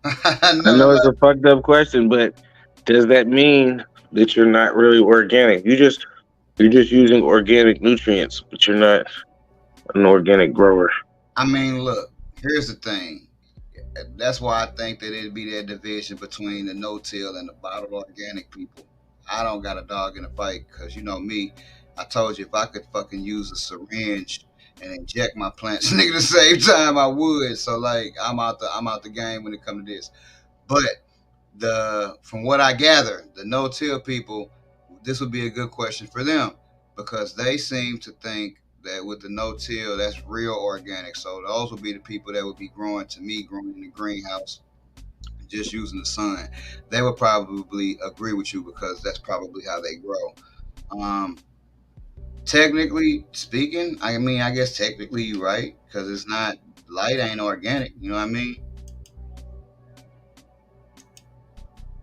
have. I I know, know it's like, a fucked up question, but does that mean that you're not really organic? You're just using organic nutrients, but you're not an organic grower. I mean, look. Here's the thing. That's why I think that it'd be that division between the no-till and the bottled organic people. I don't got a dog in the fight because you know me. I told you if I could fucking use a syringe and inject my plants nigga the same time I would. So like I'm out the game when it comes to this. But the from what I gather, the no-till people, this would be a good question for them because they seem to think that with the no-till, that's real organic. So those would be the people that would be growing to me, growing in the greenhouse, just using the sun. They would probably agree with you because that's probably how they grow. Um, Technically speaking, I mean, I guess technically you're right because it's not light ain't organic. You know what I mean?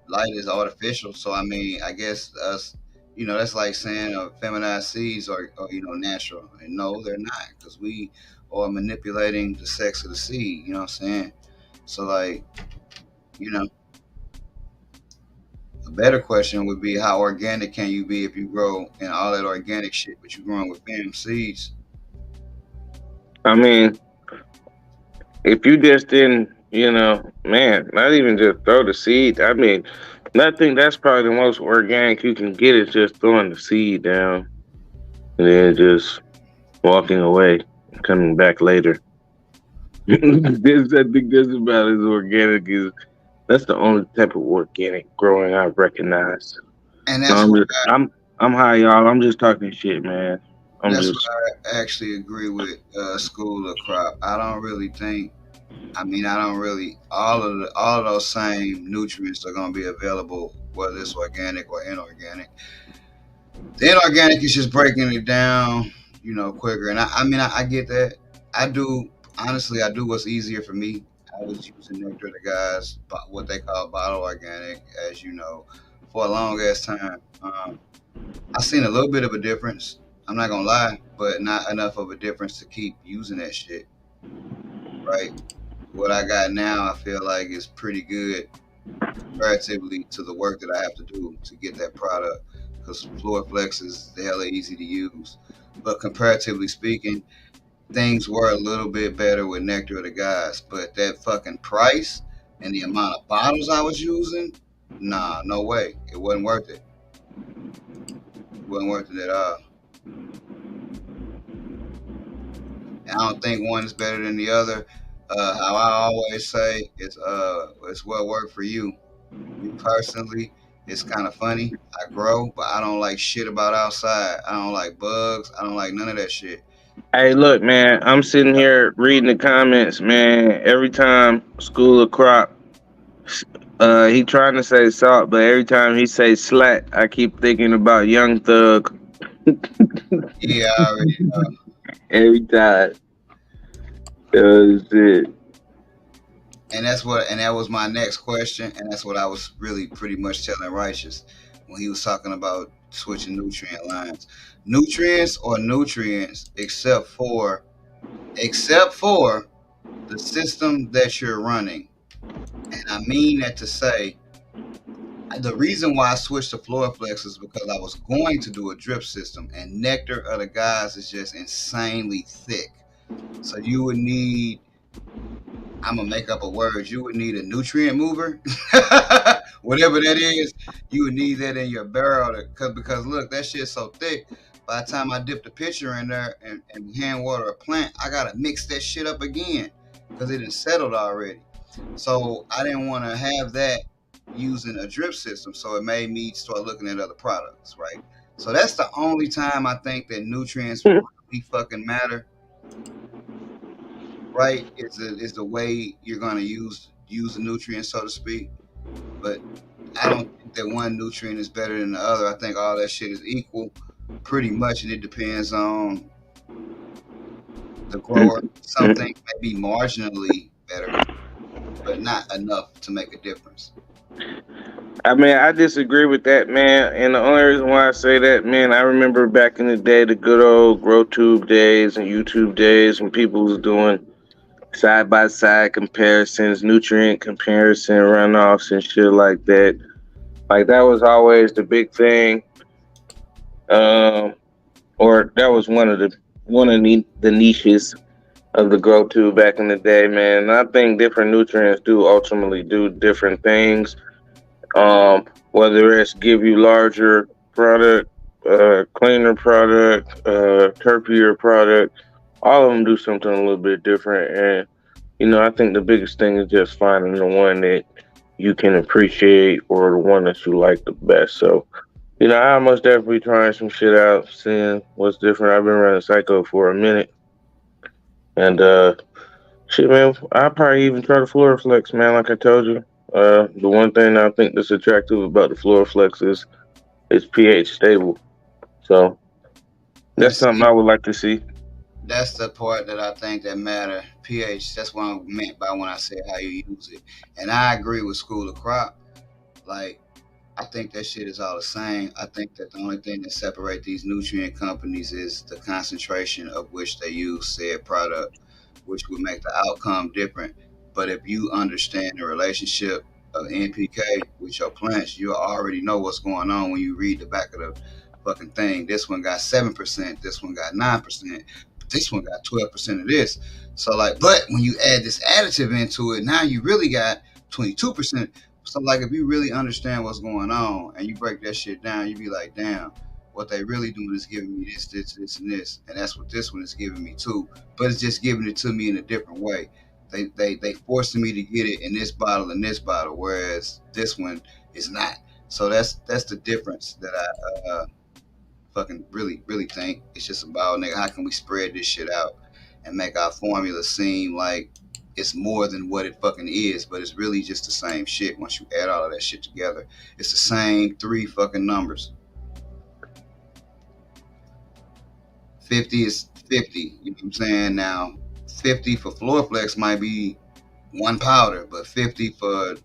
Light is artificial. So I mean, I guess us, that's like saying feminized seeds are natural. And no, they're not because we or manipulating the sex of the seed. You know what I'm saying? So like, you know, a better question would be how organic can you be if you grow in all that organic shit, but you're growing with fam seeds? I mean, if you just didn't, man, not even just throw the seed. I mean, I think that's probably the most organic you can get is just throwing the seed down and then just walking away, and coming back later. I think that's about as organic as. That's the only type of organic growing I've recognized. And No, that's what I'm high, y'all. I'm just talking shit, man. I'm that's what just. I actually agree with School of Crop. I don't really think. I mean, I don't really all of those same nutrients are going to be available whether it's organic or inorganic. The inorganic is just breaking it down, quicker. And I mean, I get that. I do honestly. I do what's easier for me. I was using Nectar the guys, what they call bottle organic, as you know, for a long ass time. I seen a little bit of a difference. I'm not gonna lie, but not enough of a difference to keep using that shit. Right. What I got now, I feel like is pretty good comparatively to the work that I have to do to get that product. Because Fluoroflex is hella easy to use, but comparatively speaking, things were a little bit better with Nectar of the Gods. But that fucking price and the amount of bottles I was using, nah, no way. It wasn't worth it. It wasn't worth it at all. And I don't think one is better than the other. How I always say, it's what worked for you. Me personally, it's kind of funny. I grow, but I don't like shit about outside. I don't like bugs. I don't like none of that shit. Hey, look, man. I'm sitting here reading the comments, man. Every time School of Crop, he trying to say salt, but every time he say slat, I keep thinking about Young Thug. Yeah, I already know. Every time. Shit. And that was my next question, and that's what I was really pretty much telling Righteous when he was talking about switching nutrient lines. Nutrients or nutrients, except for the system that you're running. And I mean that to say the reason why I switched to Floraflex is because I was going to do a drip system, and Nectar of the Gods is just insanely thick. So you would need, I'm gonna make up a word. You would need a nutrient mover, whatever that is. You would need that in your barrel because look, that shit's so thick. By the time I dip the pitcher in there and hand water a plant, I gotta mix that shit up again because it is settled already. So I didn't want to have that using a drip system. So it made me start looking at other products, right? So that's the only time I think that nutrients really fucking matter, right? Is the way you're gonna use the nutrients, so to speak. But I don't think that one nutrient is better than the other. I think all that shit is equal, pretty much, and it depends on the grower. Some things may be marginally better, but not enough to make a difference. I mean, I disagree with that, man. And the only reason why I say that, man, I remember back in the day, the good old GrowTube days and YouTube days when people was doing side by side comparisons, nutrient comparison, runoffs, and shit like that. Like that was always the big thing. Um, or that was one of the niches of the GrowTube back in the day, man. And I think different nutrients do ultimately do different things. Whether it's give you larger product, cleaner product, terpier product, all of them do something a little bit different. And I think the biggest thing is just finding the one that you can appreciate or the one that you like the best. So, I'm most definitely trying some shit out, seeing what's different. I've been running Psycho for a minute, and shit, man, I probably even try the Floraflex, man. Like I told you, the one thing I think that's attractive about the Floraflex is it's pH stable. So And that's something see, I would like to see. that's the part that I think that matter. pH. That's what I meant by when I said how you use it. And I agree with School of Crop. Like, I think that shit is all the same. I think that the only thing that separate these nutrient companies is the concentration of which they use said product. which would make the outcome different. But if you understand the relationship of NPK with your plants, you already know what's going on when you read the back of the fucking thing. This one got 7%, this one got 9%, but this one got 12% of this. So like, but when you add this additive into it, now you really got 22%. So like, if you really understand what's going on and you break that shit down, you be like, damn, what they really doing is giving me this, and this, and that's what this one is giving me too. But it's just giving it to me in a different way. They forcing me to get it in this bottle and this bottle, whereas this one is not. So that's the difference that I fucking really think. It's just about, nigga, how can we spread this shit out and make our formula seem like it's more than what it fucking is, but it's really just the same shit once you add all of that shit together. It's the same three fucking numbers. 50 is 50. You know what I'm saying? Now, 50 for Floorflex might be one powder, but 50 for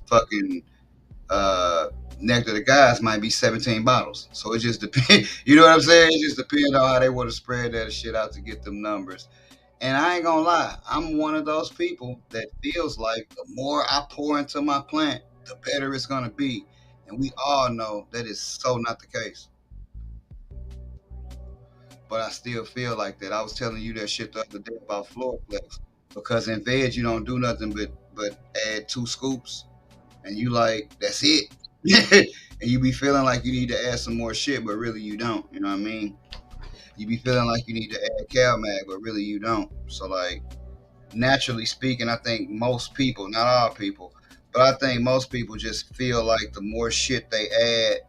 fucking Nectar the Guys might be 17 bottles. So it just depends. You know what I'm saying? It just depends on how they want to spread that shit out to get them numbers. And I ain't gonna lie, I'm one of those people that feels like the more I pour into my plant, the better it's gonna be. And we all know that is so not the case. But I still feel like that. I was telling you that shit the other day about Floorflex. Because in veg you don't do nothing but add 2 scoops and you like, that's it. And you be feeling like you need to add some more shit, but really you don't. You know what I mean? You be feeling like you need to add CalMag, but really you don't. So like, naturally speaking, I think most people, not all people, but I think most people just feel like the more shit they add,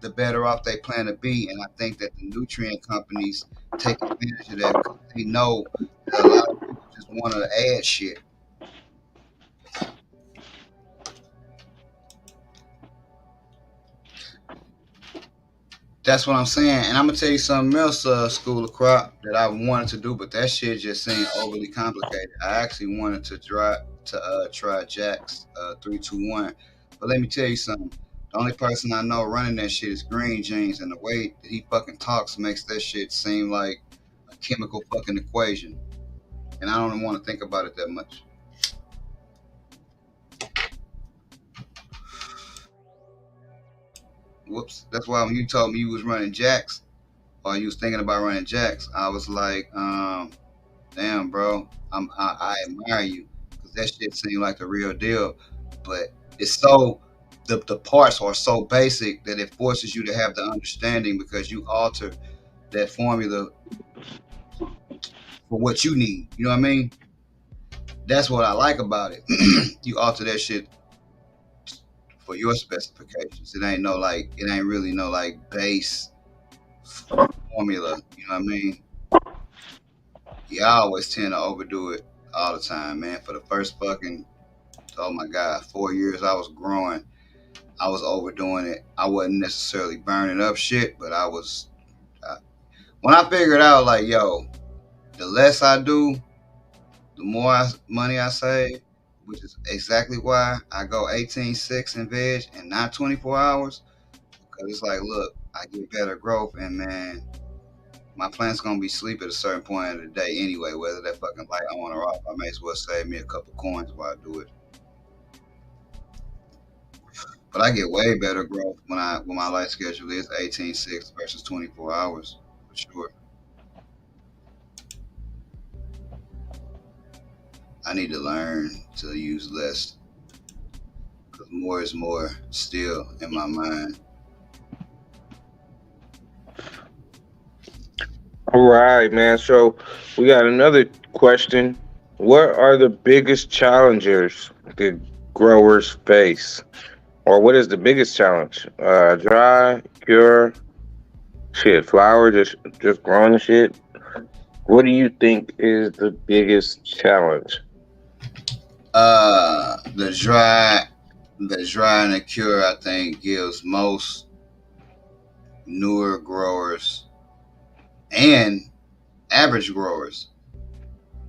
the better off they plan to be. And I think that the nutrient companies take advantage of that because they know that a lot of people just want to add shit. That's what I'm saying. And I'm gonna tell you something else, School of Crop, that I wanted to do, but that shit just seemed overly complicated. I actually wanted to try Jack's 321. But let me tell you something. The only person I know running that shit is Green Jeans, and the way that he fucking talks makes that shit seem like a chemical fucking equation. And I don't even want to think about it that much. Whoops. That's why when you told me you was running Jack's, or you was thinking about running Jack's, I was like, damn, bro, I admire you because that shit seemed like the real deal. But it's so, the parts are so basic that it forces you to have the understanding because you alter that formula for what you need. You know what I mean? That's what I like about it. You alter that shit for your specifications. It ain't really no like base formula. You know what I mean? Yeah, I always tend to overdo it all the time, man. For the first fucking, oh my God, 4 years I was growing, I was overdoing it. I wasn't necessarily burning up shit, but when I figured out, like, yo, the less I do, the more money I save, which is exactly why I go 18/6 in veg and not 24 hours. Because it's like, look, I get better growth, and man, my plant's gonna be asleep at a certain point of the day anyway, whether that fucking light on or off. I may as well save me a couple coins while I do it. But I get way better growth when my light schedule is 18/6 versus 24 hours for sure. I need to learn to use less because more is more still in my mind. All right, man. So we got another question. What are the biggest challenges that growers face? Or what is the biggest challenge? Dry, cure, shit, flower, just growing the shit. What do you think is the biggest challenge? Uh, the dry, the dry and the cure, I think, gives most newer growers and average growers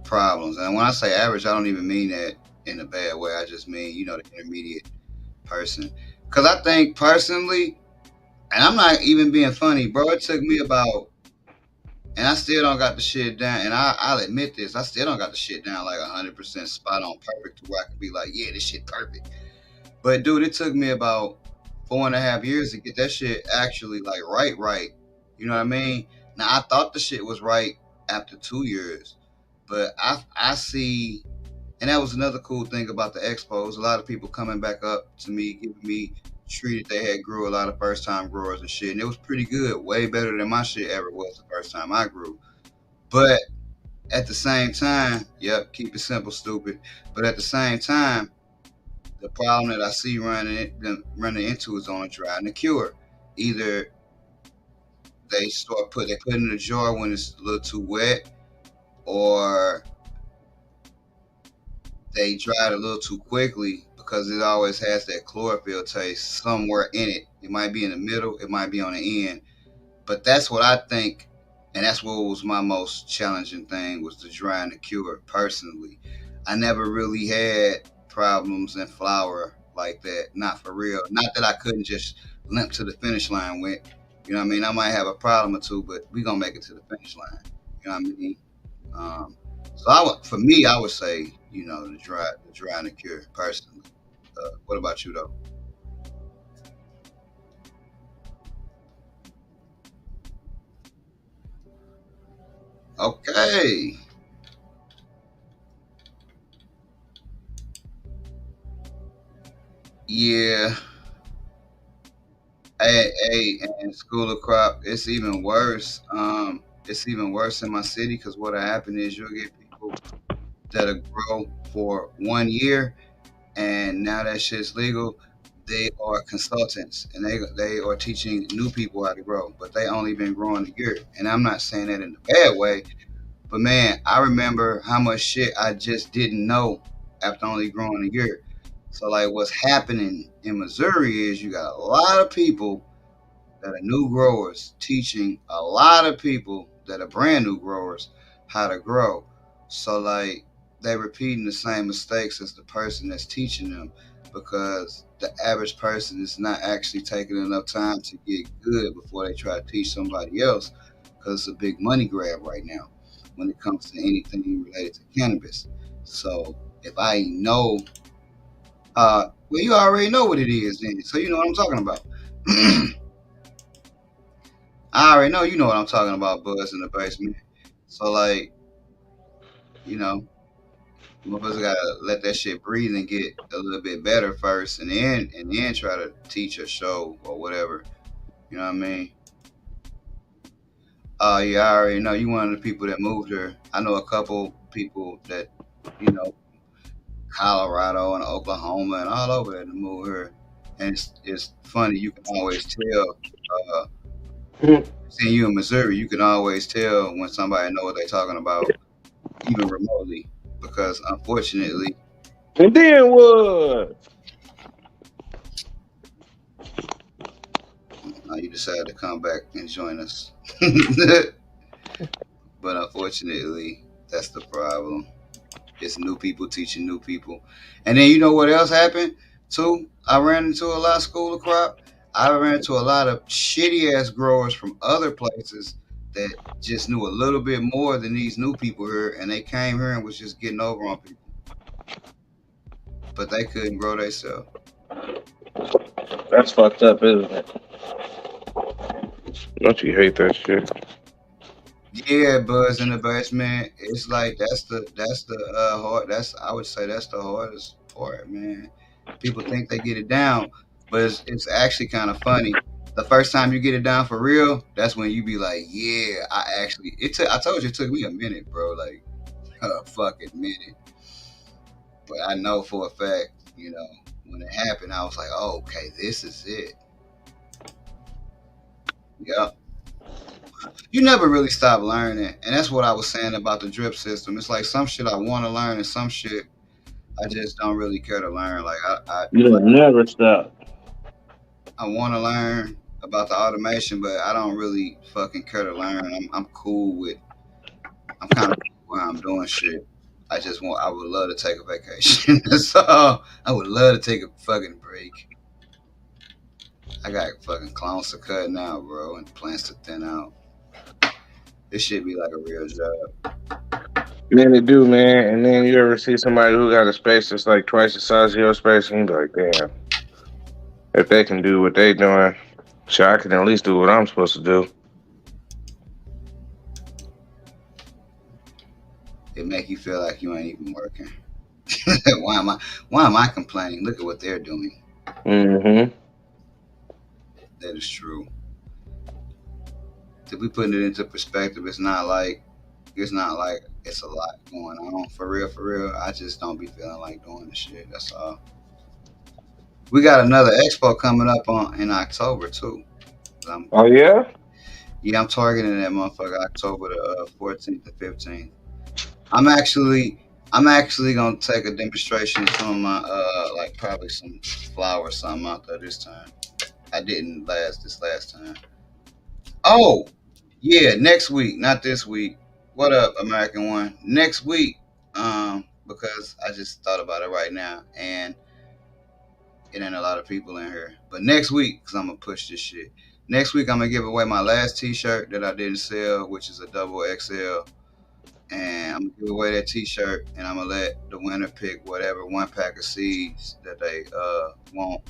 problems. And when I say average, I don't even mean that in a bad way. I just mean, the intermediate person. Because I think personally, and I'm not even being funny, bro, it took me about And I still don't got the shit down. And I'll admit this, I still don't got the shit down like 100% spot on perfect to where I can be like, yeah, this shit perfect. But dude, it took me about 4.5 years to get that shit actually like right. You know what I mean? Now I thought the shit was right after 2 years, but I see, and that was another cool thing about the expos. A lot of people coming back up to me, giving me treated they had grew, a lot of first time growers and shit, and it was pretty good, way better than my shit ever was the first time I grew. But at the same time, yep, keep it simple, stupid. But at the same time, the problem that I see running into is on a dry and a cure. Either they put it in a jar when it's a little too wet, or they dry it a little too quickly because it always has that chlorophyll taste somewhere in it. It might be in the middle, it might be on the end. But that's what I think, and that's what was my most challenging thing was the dry and the cure. Personally, I never really had problems in flour like that. Not for real. Not that I couldn't just limp to the finish line with. You know what I mean? I might have a problem or two, but we gonna make it to the finish line. You know what I mean? Um, so for me, I would say, the dry and the cure. Personally, what about you though? Okay, yeah. Hey, and school of crop, it's even worse. It's even worse in my city because what'll happen is you'll get people that'll grow for 1 year, and now that shit's legal. They are consultants, and they are teaching new people how to grow, but they only been growing a year. And I'm not saying that in a bad way, but man, I remember how much shit I just didn't know after only growing a year. So like, what's happening in Missouri is you got a lot of people that are new growers teaching a lot of people that are brand new growers how to grow. So like they repeating the same mistakes as the person that's teaching them because the average person is not actually taking enough time to get good before they try to teach somebody else because it's a big money grab right now when it comes to anything related to cannabis. So if I know, well, you already know what it is, then, so you know what I'm talking about. I already know you know what I'm talking about, Buzz in the basement. So like, you know, motherfuckers gotta let that shit breathe and get a little bit better first, and then try to teach or show or whatever. You know what I mean? Yeah, I already know you one of the people that moved here. I know a couple people that, you know, Colorado and Oklahoma and all over there to move here. And it's funny, you can always tell. Seeing you in Missouri, you can always tell when somebody know what they're talking about even remotely, because unfortunately, And then what? you decided to come back and join us. But unfortunately, that's the problem. It's new people teaching new people. And then you know what else happened too? I ran into a lot of school of crop. I ran into a lot of shitty ass growers from other places that just knew a little bit more than these new people here, and they came here and was just getting over on people, but they couldn't grow themselves. That's fucked up, isn't it? Don't you hate that shit? Yeah, Buzz in the basement. It's like that's the hard. That's I would say that's the hardest part, man. People think they get it down, but it's actually kind of funny. The first time you get it down for real, that's when you be like, yeah, I actually it took. I told you it took me a minute, bro. Like a fucking minute. But I know for a fact, when it happened, I was like, oh, okay, this is it. Yep. You never really stop learning, and that's what I was saying about the drip system. It's like some shit I want to learn, and some shit I just don't really care to learn. Like You never stop. I want to learn about the automation, but I don't really fucking care to learn. I'm cool with. I'm kind of cool where I'm doing shit. I would love to take a vacation. So I would love to take a fucking break. I got fucking clones to cut now, bro, and plans to thin out. This shit be like a real job. Man, they do, man. And then you ever see somebody who got a space that's like twice the size of your space, and you be like, damn, if they can do what they doing, sure, I can at least do what I'm supposed to do. It make you feel like you ain't even working. why am I? Why am I complaining? Look at what they're doing. Mm-hmm. That is true. If we putting it into perspective, it's not like it's a lot going on. For real, for real. I just don't be feeling like doing the shit. That's all. We got another expo coming up in October too. I'm, Oh yeah. yeah, I'm targeting that motherfucker October the 14th to 15th. I'm actually I'm actually gonna take a demonstration of some of my like probably some flour or something out there this time. I didn't this last time. Oh, yeah, next week, not this week. What up, American One? Next week, because I just thought about it right now, and it ain't a lot of people in here. But next week, because I'm gonna push this shit. Next week, I'm gonna give away my last T-shirt that I didn't sell, which is a double XL, and I'm gonna give away that T-shirt, and I'm gonna let the winner pick whatever one pack of seeds that they want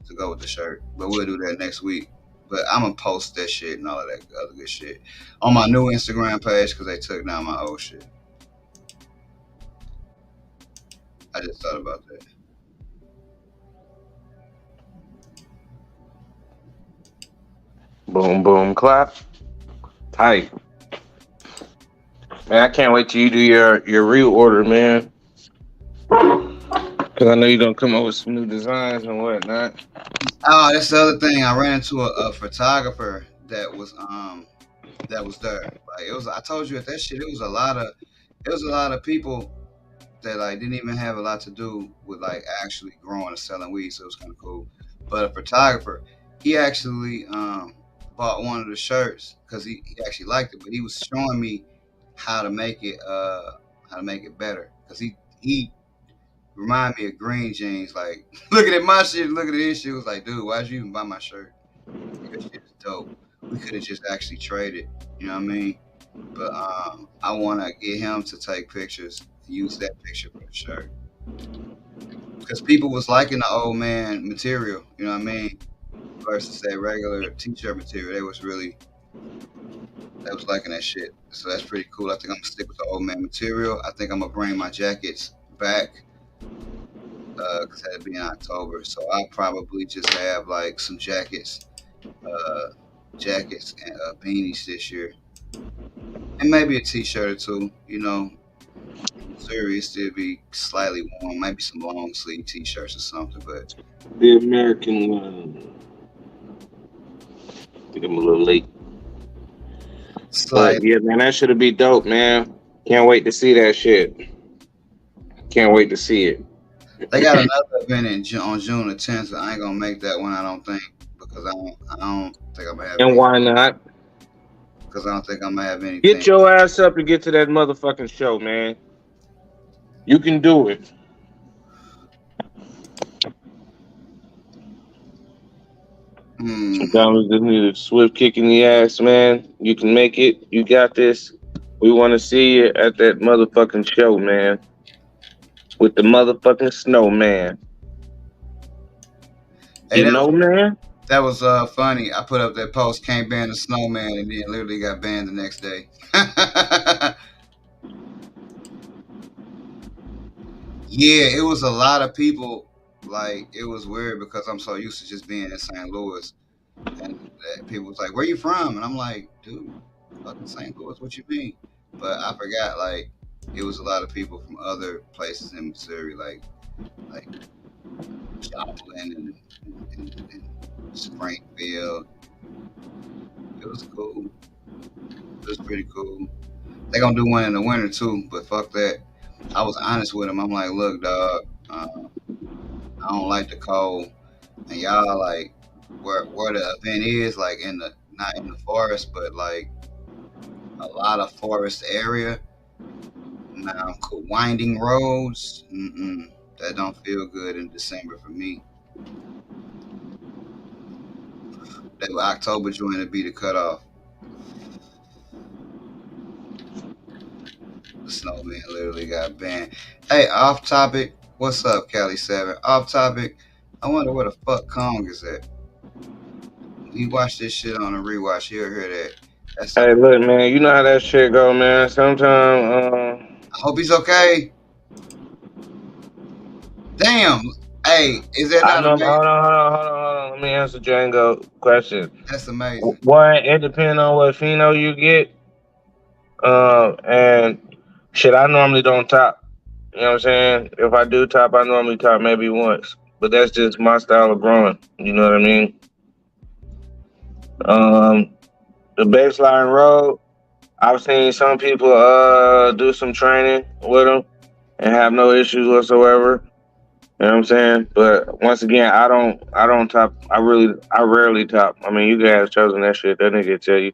to go with the shirt. But we'll do that next week. But I'm gonna post that shit and all of that other good shit on my new Instagram page because they took down my old shit. I just thought about that. Boom, boom, clap. Tight. Man, I can't wait till you do your reorder, man. Cause I know you're gonna come up with some new designs and whatnot. Oh, that's the other thing. I ran into a photographer that was there. Like it was. I told you at that shit. It was a lot of people that like didn't even have a lot to do with like actually growing or selling weed. So it was kind of cool. But a photographer, he actually bought one of the shirts because he actually liked it. But he was showing me how to make it better because he remind me of green jeans. Like looking at my shit, looking at his shit, was like, dude, why'd you even buy my shirt? Like, that shit is dope. We could have just actually traded. You know what I mean? But I want to get him to take pictures, use that picture for the shirt, because people was liking the old man material. You know what I mean? Versus that regular t-shirt material. They was liking that shit. So that's pretty cool. I think I'm gonna stick with the old man material. I think I'm gonna bring my jackets back because that'll be in October. So I'll probably just have like some uh, jackets and beanies this year, and maybe a t-shirt or two. You know, in Missouri it still be slightly warm. Maybe some long sleeve t-shirts or something. But The American one. I think I'm a little late. But slight. yeah, man, that should be dope, man. Can't wait to see that shit. Can't wait to see it. They got another event on June the 10th. I ain't gonna make that one. I don't think because I don't think I'm gonna have And any. why not? Because I don't think I'm gonna have Get anything. your ass up and get to that motherfucking show, man. You can do it. Hmm. Sometimes we just need a swift kick in the ass, man. You can make it. You got this. We want to see you at that motherfucking show, man. With the motherfucking snowman. Hey, You know, man? that was funny. I put up that post, can't ban the snowman, and then literally got banned the next day. Yeah, it was a lot of people. Like it was weird because I'm so used to just being in St. Louis, and people was like, "Where you from?" And I'm like, "Dude, fucking St. Louis. What you mean?" But I forgot. Like it was a lot of people from other places in Missouri, like Joplin and Springfield. It was cool. It was pretty cool. They gonna do one in the winter too, but fuck that. I was honest with him. I'm like, look, dog, I don't like the cold, and y'all like where the event is, like in the not in the forest, but like a lot of forest area. Now, winding roads, that don't feel good in December for me. That October joint to be the cutoff. The snowman literally got banned. Hey, off topic. What's up, Cali7? Off topic. I wonder where the fuck Kong is at. When you watch this shit on a rewatch, you'll hear that. That's Hey, look, man, you know how that shit go, man. Sometimes, I hope he's okay. Damn. Hey, is that I not know. Hold amazing? on, hold on, hold on, hold on. Let me answer Django question. That's amazing. One, it depends on what pheno you get. And shit, I normally don't top. You know what I'm saying? If I do top, I normally top maybe once. But that's just my style of growing. You know what I mean? Um, the baseline road, I've seen some people do some training with them and have no issues whatsoever. You know what I'm saying? But once again, I don't top. I rarely top. I mean, you guys chosen that shit. That nigga tell you.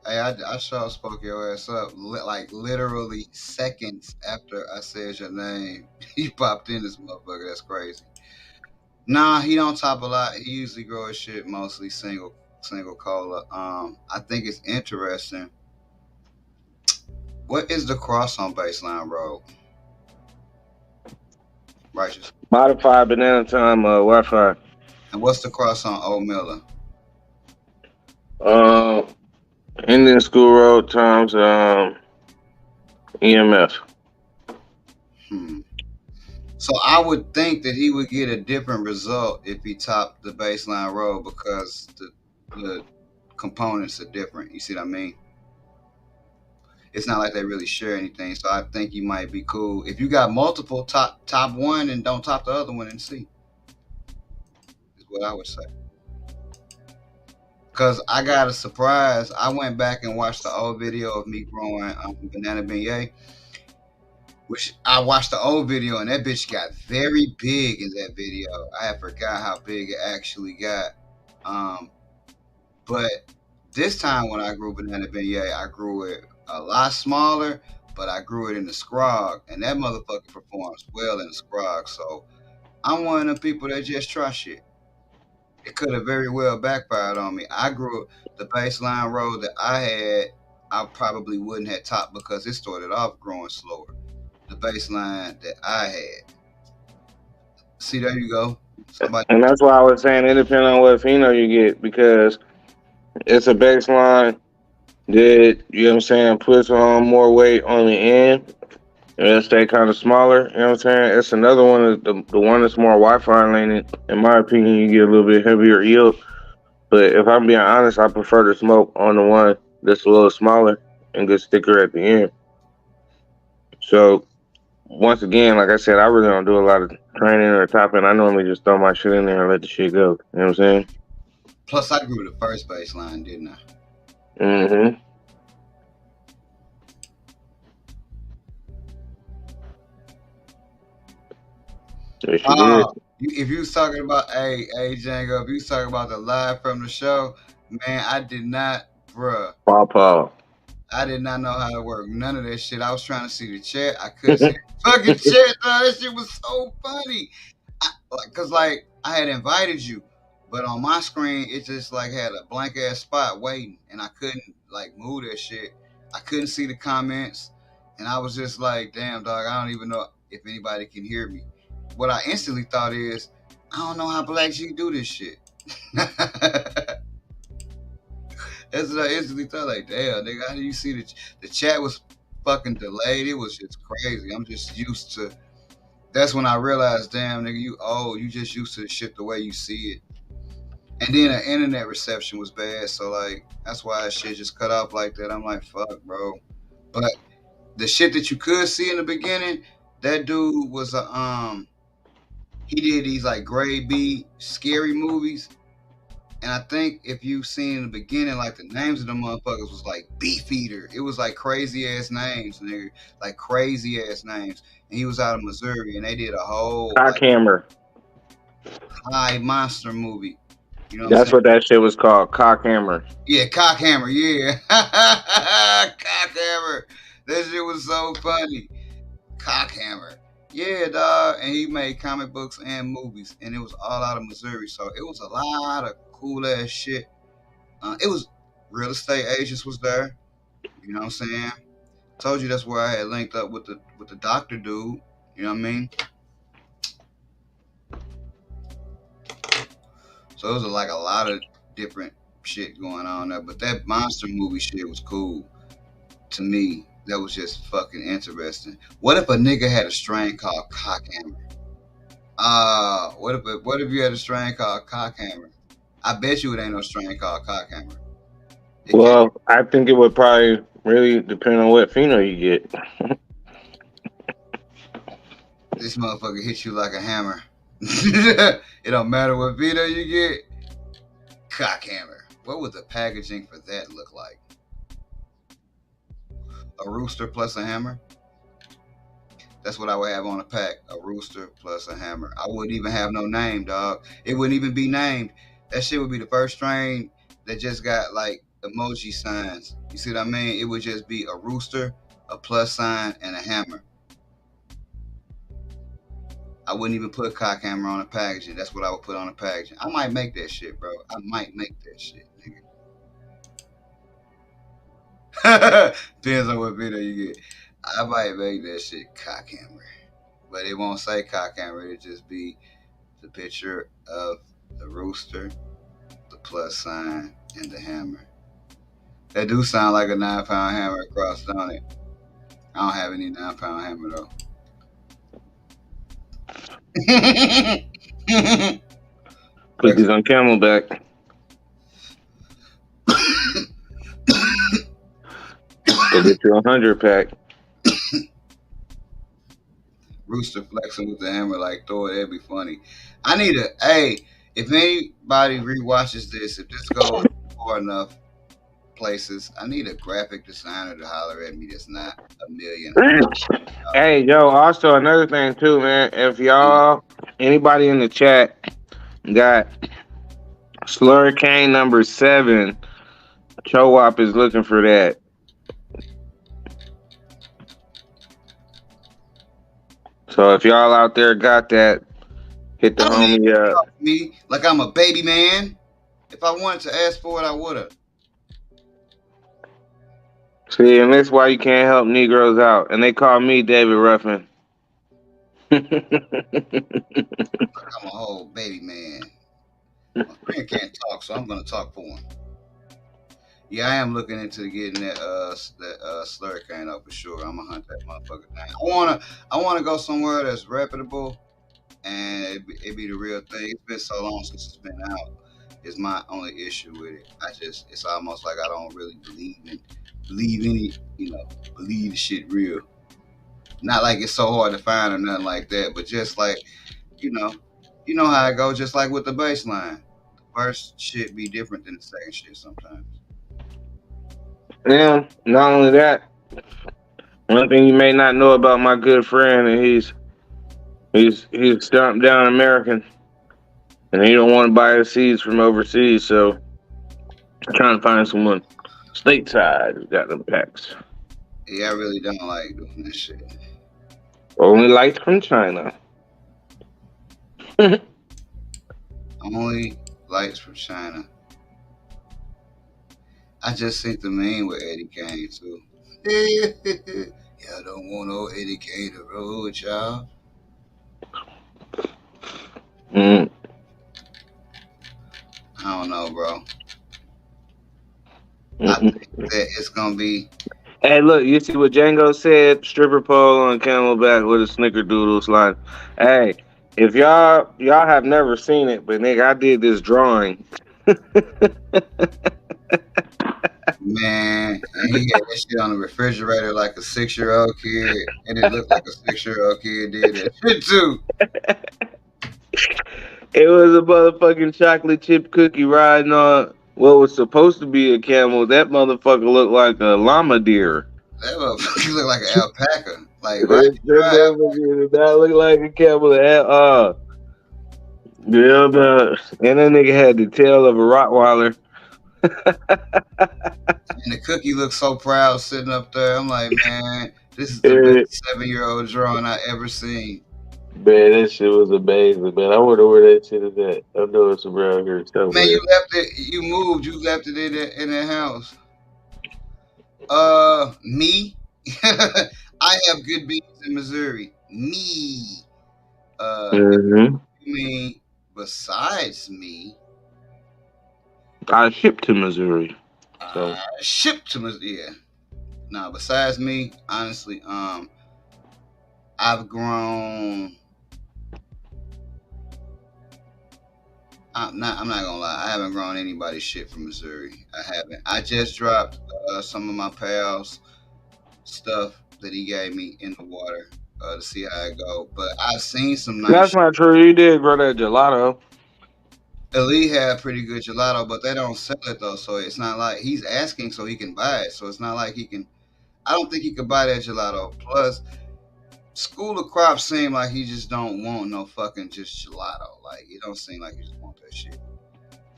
Hey, I sure spoke your ass up. Like literally seconds after I said your name, he popped in this motherfucker. That's crazy. Nah, he don't top a lot. He usually grow his shit mostly single cola. I think it's interesting. What is the cross on Baseline Road? Righteous. Modified banana time Wi-Fi. And what's the cross on Old Miller? Um, Indian school road times EMF. Hmm. So I would think that he would get a different result if he topped the Baseline Road because the components are different. You see what I mean? It's not like they really share anything. So I think you might be cool if you got multiple top one and don't top the other one and see. Is what I would say. Cause I got a surprise. I went back and watched the old video of me growing banana beignet, which I watched the old video and that bitch got very big in that video. I had forgot how big it actually got. Um, but this time when I grew banana beignet, I grew it a lot smaller, but I grew it in the scrog, and that motherfucker performs well in the scrog. So I'm one of the people that just try shit. It could have very well backfired on me. I grew the baseline road that I had. I probably wouldn't have topped because it started off growing slower. The baseline that I had. See, there you go. Somebody. And that's why I was saying it depends on what pheno you get because it's a baseline that, you know what I'm saying, puts on more weight on the end and it'll stay kind of smaller. You know what I'm saying? It's another one, the one that's more Wi-Fi laning. In my opinion, you get a little bit heavier yield. But if I'm being honest, I prefer to smoke on the one that's a little smaller and get thicker at the end. So once again, like I said, I really don't do a lot of training or topping. I normally just throw my shit in there and let the shit go. You know what I'm saying? Plus, I grew the first baseline, didn't I? Mm-hmm. Yes, you did. If you was talking about, hey, Django, if you was talking about the live from the show, man, I did not, bruh. Paw. I did not know how to work none of that shit. I was trying to see the chat. I couldn't see the fucking chat. Dog. That shit was so funny. Cause like I had invited you, but on my screen it just like had a blank ass spot waiting, and I couldn't like move that shit. I couldn't see the comments, and I was just like, damn, dog. I don't even know if anybody can hear me. What I instantly thought is, I don't know how Black G do this shit. That's what I instantly thought. Like, damn, nigga, how do you see the chat was fucking delayed? It was just crazy. I'm just used to. That's when I realized, damn, nigga, you old. You just used to the shit the way you see it. And then the internet reception was bad, so like that's why that shit just cut off like that. I'm like, fuck, bro. But the shit that you could see in the beginning, that dude was he did these like grade B scary movies. And I think if you've seen in the beginning, like the names of the motherfuckers was like Beef Eater. It was like crazy ass names, nigga. Like crazy ass names. And he was out of Missouri and they did a whole like Cockhammer. high monster movie. You know what I'm That's saying? what that shit was called. Cockhammer. Yeah, Cockhammer, yeah. Cockhammer. That shit was so funny. Cockhammer. Yeah, dog. And he made comic books and movies. And it was all out of Missouri. So it was a lot of cool ass shit. It was Real estate agents was there. You know what I'm saying? Told you that's where I had linked up with the doctor dude. You know what I mean? So it was like a lot of different shit going on there. But that monster movie shit was cool to me. That was just fucking interesting. What if a nigga had a strain called cockhammer? What if you had a strain called cockhammer? I bet you it ain't no strain called cockhammer. It can't. Well, I think it would probably really depend on what pheno you get. This motherfucker hit you like a hammer. It don't matter what veto you get. Cockhammer. What would the packaging for that look like? A rooster plus a hammer? That's what I would have on a pack. A rooster plus a hammer. I wouldn't even have no name, dog. It wouldn't even be named. That shit would be the first strain that just got like emoji signs. You see what I mean? It would just be a rooster, a plus sign, and a hammer. I wouldn't even put cockhammer on the packaging. That's what I would put on the packaging. I might make that shit, bro. I might make that shit, nigga. Depends on what video you get. I might make that shit cockhammer. But it won't say cockhammer. It'll just be the picture of the rooster, the plus sign, and the hammer. That do sound like a 9-pound hammer across, don't it? I don't have any 9-pound hammer though. Cookies on Camelback. Go get you 100-pack. Rooster flexing with the hammer like Thor, that'd be funny. I need if anybody rewatches this, if this goes far enough places, I need a graphic designer to holler at me that's not a million. Hey, yo, also another thing too, man. If y'all, anybody in the chat got Slurricane number 7, Chowop is looking for that. So if y'all out there got that, hit the Don't homie up. talk to me like I'm a baby man. If I wanted to ask for it, I would have. See, and that's why you can't help Negroes out. And they call me David Ruffin. Like I'm a whole baby man. My friend can't talk, so I'm gonna talk for him. Yeah, I am looking into getting that Slurricane up for sure. I'm gonna hunt that motherfucker down. I wanna go somewhere that's reputable and it be the real thing. It's been so long since it's been out. Is my only issue with it. It's almost like I don't really believe the shit real. Not like it's so hard to find or nothing like that, but just like, you know how it goes, just like with the baseline. The first shit be different than the second shit sometimes. Yeah, not only that, one thing you may not know about my good friend is he's stomped down American, and he don't want to buy his seeds from overseas. So I'm trying to find someone stateside who got them packs. Yeah, I really don't like doing this shit. Only lights from China. Only lights from China. I just seen the meme with Eddie Kane too. Y'all don't want no Eddie Kane to roll with y'all. Mm. I don't know, bro. Mm-mm. I think that it's gonna be. Hey, look, you see what Django said? Stripper pole on Camelback with a snickerdoodle slide. Hey, if y'all have never seen it, but nigga, I did this drawing. Man, and he had that shit on the refrigerator like a 6-year-old kid, and it looked like a 6-year-old kid did that shit too. It was a motherfucking chocolate chip cookie riding on what was supposed to be a camel. That motherfucker looked like a llama deer. That motherfucker looked like an alpaca. Like, That motherfucker did not look like a camel at all. Yeah, and that nigga had the tail of a Rottweiler. And the cookie looked so proud sitting up there. I'm like, man, this is the best 7-year-old drawing I ever seen. Man, that shit was amazing, man. I wonder where that shit is at. I know it's around here Man, you somewhere. left it. You moved. You left it in that house. Me. I have good beans in Missouri. Me. If Mm-hmm. you mean besides me, I shipped to Missouri. So I ship to Missouri. Yeah. Now, besides me, honestly, I've grown. I'm not gonna lie. I haven't grown anybody's shit from Missouri. I haven't. I just dropped some of my pals' stuff that he gave me in the water to see how it go. But I've seen some nice that's shit. not true. You did grow that gelato. Elite had pretty good gelato, but they don't sell it though. So it's not like he's asking so he can buy it. So it's not like he can. I don't think he could buy that gelato. Plus, School of Crops seem like he just don't want no fucking just gelato. Like it don't seem like he just want that shit.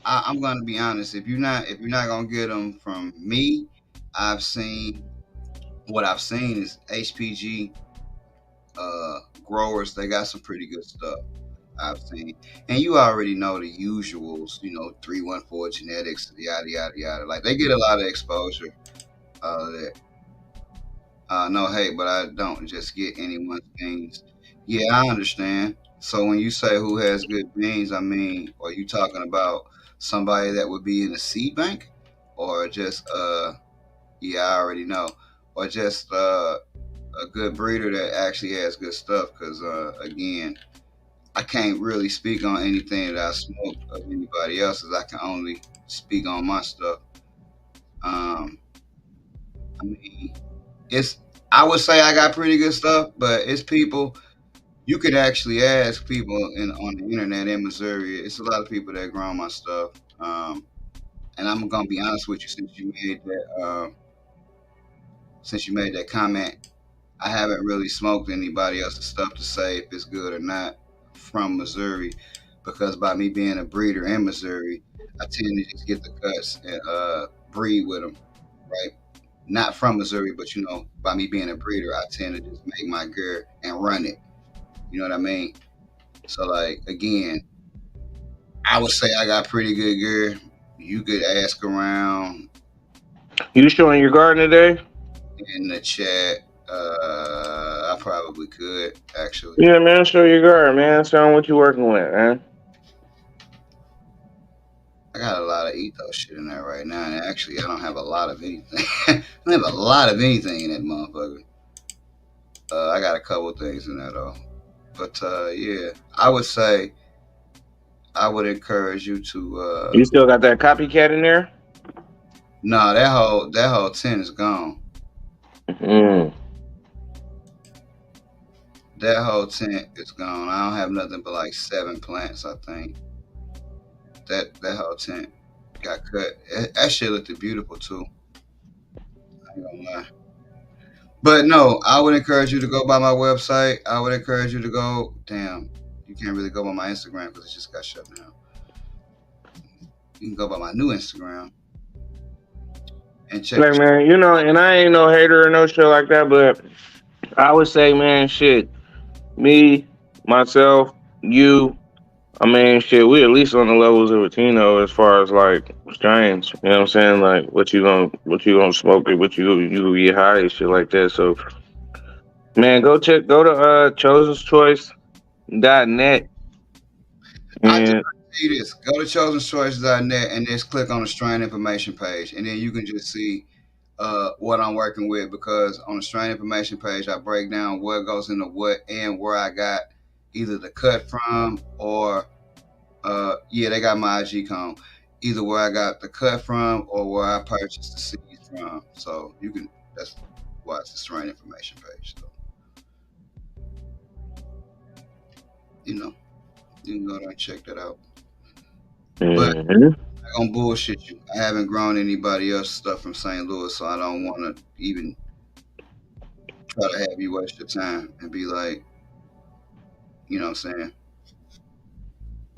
I'm gonna be honest. If you're not gonna get them from me, I've seen what I've seen is HPG growers. They got some pretty good stuff. I've seen, and you already know the usuals. 314 genetics, yada yada yada. Like they get a lot of exposure. That no hate, but I don't just get anyone's beans. Yeah, I understand. So when you say who has good beans, I mean, are you talking about somebody that would be in the seed bank, or just yeah, I already know, or just a good breeder that actually has good stuff? Because again, I can't really speak on anything that I smoke of anybody else's. I can only speak on my stuff. Um, I mean, it's I would say I got pretty good stuff, but it's people you could actually ask people on the internet in Missouri. It's a lot of people that grow my stuff. And I'm gonna be honest with you, since you made that comment, I haven't really smoked anybody else's stuff to say if it's good or not from Missouri, because by me being a breeder in Missouri, I tend to just get the cuts and breed with them, right? Not from Missouri, but by me being a breeder, I tend to just make my gear and run it. You know what I mean? So like again, I would say I got pretty good gear. You could ask around You showing your garden today? in the chat. I probably could actually. Yeah, man. Show your garden, man. Show 'em what you working with, man. I got a lot of ethos shit in there right now, and actually, I don't have a lot of anything. I don't have a lot of anything in that motherfucker. I got a couple of things in there though, but yeah, I would say I would encourage you to. You still got that copycat in there? No, that whole tent is gone. Mm. That whole tent is gone. I don't have nothing but like 7 plants. I think that whole tent got cut. That shit looked beautiful too. I ain't gonna lie. But no, I would encourage you to go by my website. I would encourage you to go. Damn, you can't really go by my Instagram because it just got shut down. You can go by my new Instagram and check Like, the. man, and I ain't no hater or no shit like that, but I would say, man, shit, me, myself, you, I mean, shit, we at least on the levels of a Tino as far as like strains. You know what I'm saying? Like, what you gonna smoke it, you get high and shit like that. So, man, go to chosenschoice.net I just and see this. Go to chosenschoice.net and just click on the strain information page, and then you can just see what I'm working with. Because on the strain information page, I break down what goes into what and where I got either the cut from or yeah, they got my IG cone. Either where I got the cut from or where I purchased the seeds from. So you can. That's why it's the strain information page. So you know you can go there and check that out. But Mhm. I don't bullshit you. I haven't grown anybody else stuff from St. Louis, so I don't want to even try to have you waste your time and be like, you know what I'm saying?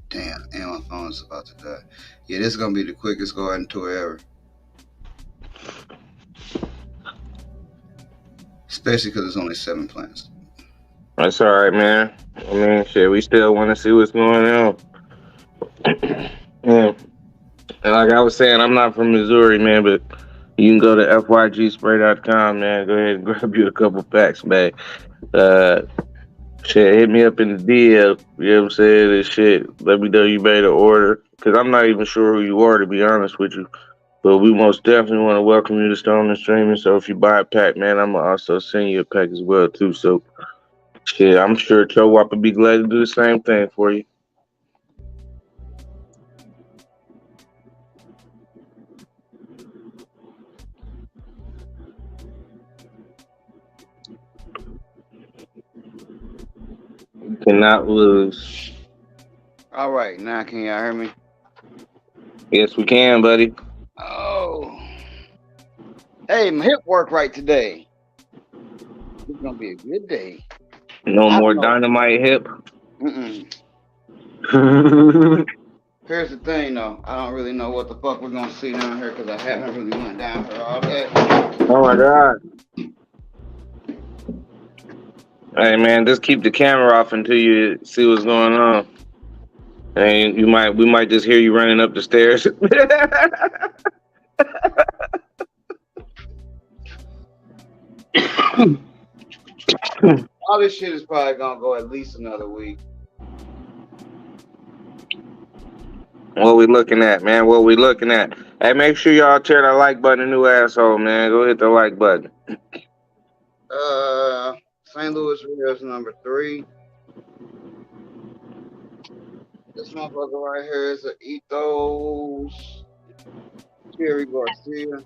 Damn, and my phone's about to die. Yeah, this is gonna be the quickest garden tour ever. Especially because it's only 7 plants. That's all right, man. I mean, shit, we still want to see what's going on. Yeah. And like I was saying, I'm not from Missouri, man, but you can go to fygspray.com, man. Go ahead and grab you a couple packs, man. Uh, Shit, hit me up in the DM. You know what I'm saying? And shit, let me know you made an order. Because I'm not even sure who you are, to be honest with you. But we most definitely want to welcome you to Stone and Streaming. So if you buy a pack, man, I'm going to also send you a pack as well, too. So, shit, I'm sure Cho Wop would be glad to do the same thing for you. You cannot lose. All right, now can y'all hear me? Yes, we can, buddy. Oh, hey, my hip work right today. It's gonna be a good day. No I more don't know. dynamite hip. Mm-mm. Oh Here's the thing, though. I don't really know what the fuck we're gonna see down here because I haven't really went down here all day. my God. Hey, man, just keep the camera off until you see what's going on. And we might just hear you running up the stairs. All this shit is probably gonna go at least another week. What we looking at, man? What we looking at? Hey, make sure y'all tear that like button, new asshole, man. Go hit the like button. St. Louis Reds #3. This motherfucker right here is an Ethos Cherry Garcia.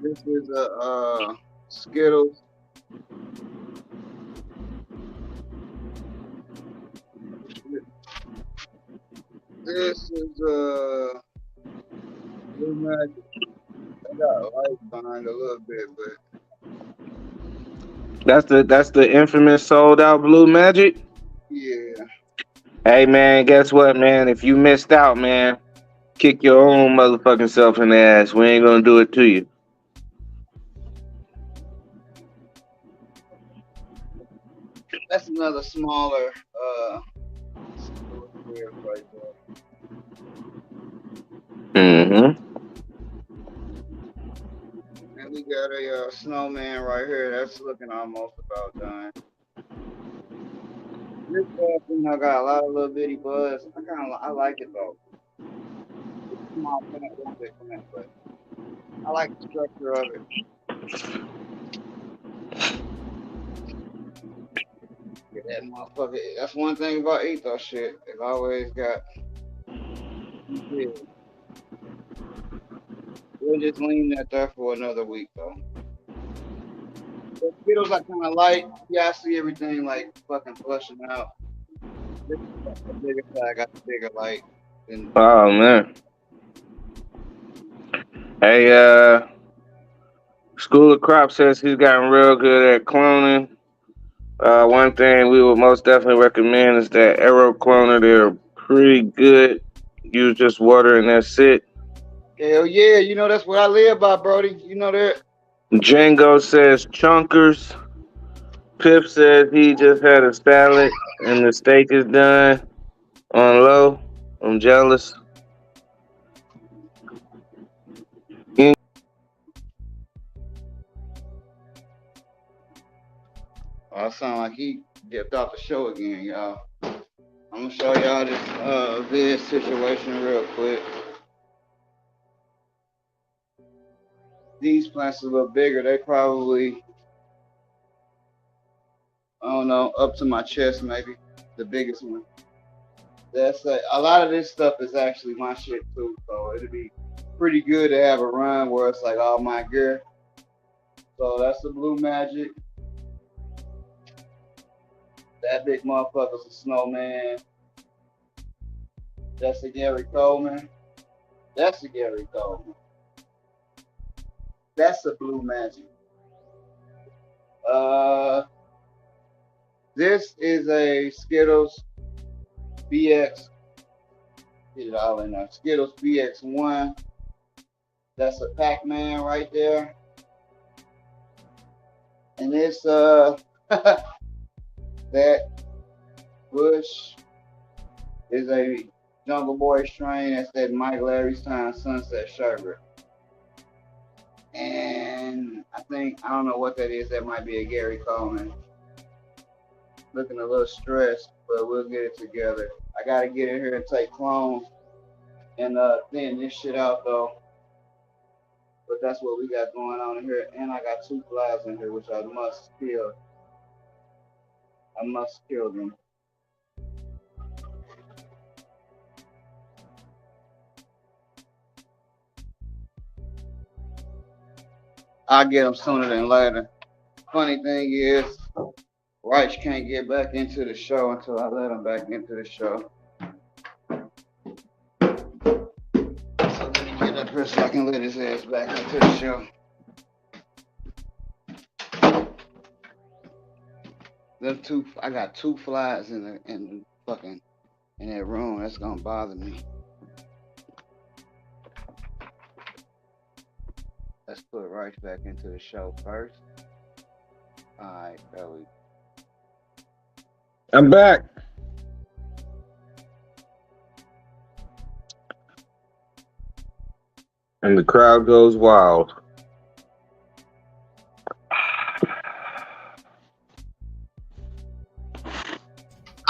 This is a Skittles. This is a Blue Magic. I got light behind a little bit, but That's the infamous sold out blue magic. yeah. Hey, man, guess what, man? If you missed out, man, kick your own motherfucking self in the ass. We ain't gonna do it to you. That's another smaller right there. Mm-hmm. And we got a snowman right here. That's looking almost about done. This thing I got a lot of little bitty buds. I like it though. It's a small plant, a little bit plant, but I like the structure of it. Yeah, that motherfucker. That's one thing about ethos shit. It's always got. Yeah, we'll just lean that there for another week though. The Skittles are kind of light. Yeah, I see everything like fucking flushing out. This is the bigger side got the bigger light. And Oh, man. Hey, School of Crop says he's gotten real good at cloning. One thing we would most definitely recommend is that Aero Cloner. They're pretty good. Use just water and that's it. hell yeah, you know that's what I live by, Brody. You know that. Django says chunkers. Pip says he just had a salad and the steak is done on low. I'm jealous. Oh, it sound like he dipped off the show again, y'all. I'm gonna show y'all this vid situation real quick. These plants are a little bigger. They probably, I don't know, up to my chest maybe. The biggest one. That's a lot of this stuff is actually my shit too. So it'd be pretty good to have a run where it's like all my gear. So that's the Blue Magic. That big motherfucker's a snowman. That's a Gary Coleman. That's a Gary Coleman. That's a Blue Magic. Uh, this is a Skittles BX. Get it all in there. Skittles BX1. That's a Pac-Man right there. And it's that Bush is a Jungle Boy strain. That's that Mike Larry's Time Sunset Sherbet. And I don't know what that is. That might be a Gary Coleman. Looking a little stressed, but we'll get it together. I gotta get in here and take clones and thin this shit out though. But that's what we got going on in here. And I got 2 flies in here, which I must kill. I must kill them. I'll get them sooner than later. Funny thing is, Reich can't get back into the show until I let him back into the show. So let me get up here so I can let his ass back into the show. I got 2 flies in that room. That's gonna bother me. Let's put Reich back into the show first. Alright, Ellie. I'm back. And the crowd goes wild.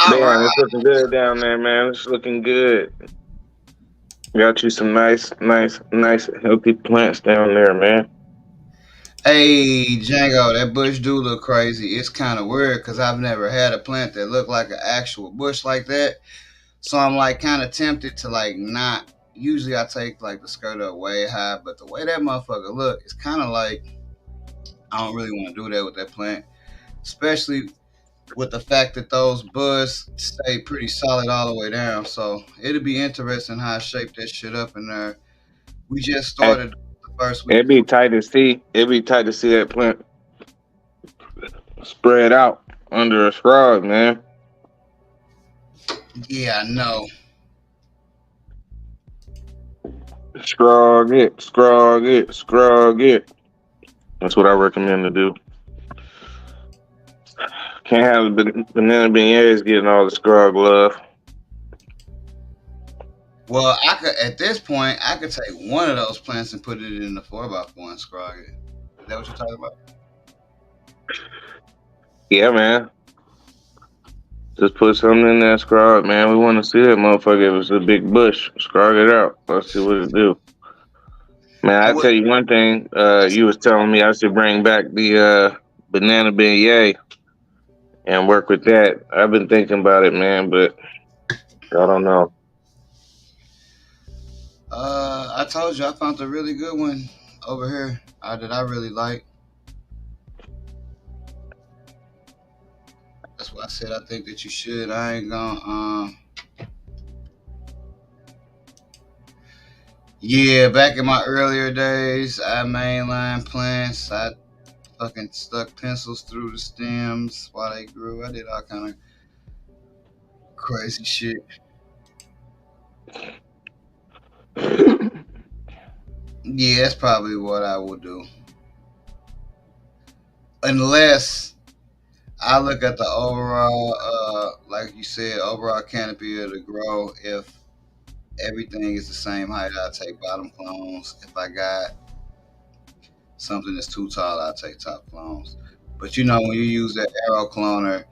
Man, it's looking good down there, man. It's looking good. Got you some nice, healthy plants down there, man. Hey, Django, that bush do look crazy. It's kind of weird because I've never had a plant that looked like an actual bush like that. So I'm like kind of tempted to like not. Usually I take like the skirt up way high, but the way that motherfucker look, it's kind of like I don't really want to do that with that plant, especially with the fact that those buds stay pretty solid all the way down. So it'll be interesting how I shape that shit up in there. We just started the first week. It'd be tight to see. It'd be tight to see that plant spread out under a scrub, man. Yeah, I know. Scrog it. That's what I recommend to do. Can't have banana beignets getting all the scrog love. Well, at this point, I could take one of those plants and put it in the 4x4 and scrog it. Is that what you're talking about? Yeah, man. Just put something in that scrog, man. We want to see that motherfucker. If it's a big bush, scrog it out. Let's see what it do. Man, I tell you one thing. You was telling me I should bring back the banana beignet and work with that. I've been thinking about it, man, but I don't know. I told you I found a really good one over here that I really like. That's why I said I think that you should. I ain't gonna. Yeah, back in my earlier days, I mainline plants. I fucking stuck pencils through the stems while they grew. I did all kind of crazy shit. Yeah, that's probably what I would do. Unless I look at the overall, like you said, overall canopy of the grow. If everything is the same height, I'll take bottom clones. If I got something that's too tall, I'll take top clones. But you know, when you use that arrow cloner,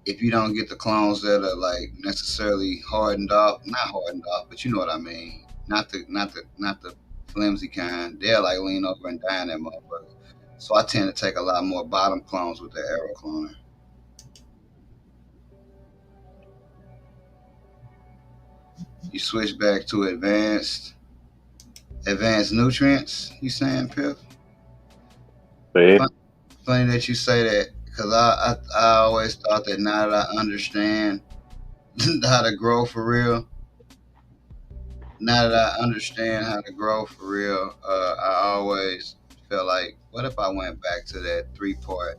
if you don't get the clones that are like necessarily hardened off, not hardened off, but you know what I mean, not the flimsy kind, they'll like lean over and die in that motherfucker. So I tend to take a lot more bottom clones with the arrow cloner. You switch back to advanced nutrients. You saying, Pip? Yeah. Funny that you say that because I always thought that now that I understand how to grow for real. Now that I understand how to grow for real, I always felt like, what if I went back to that 3-part,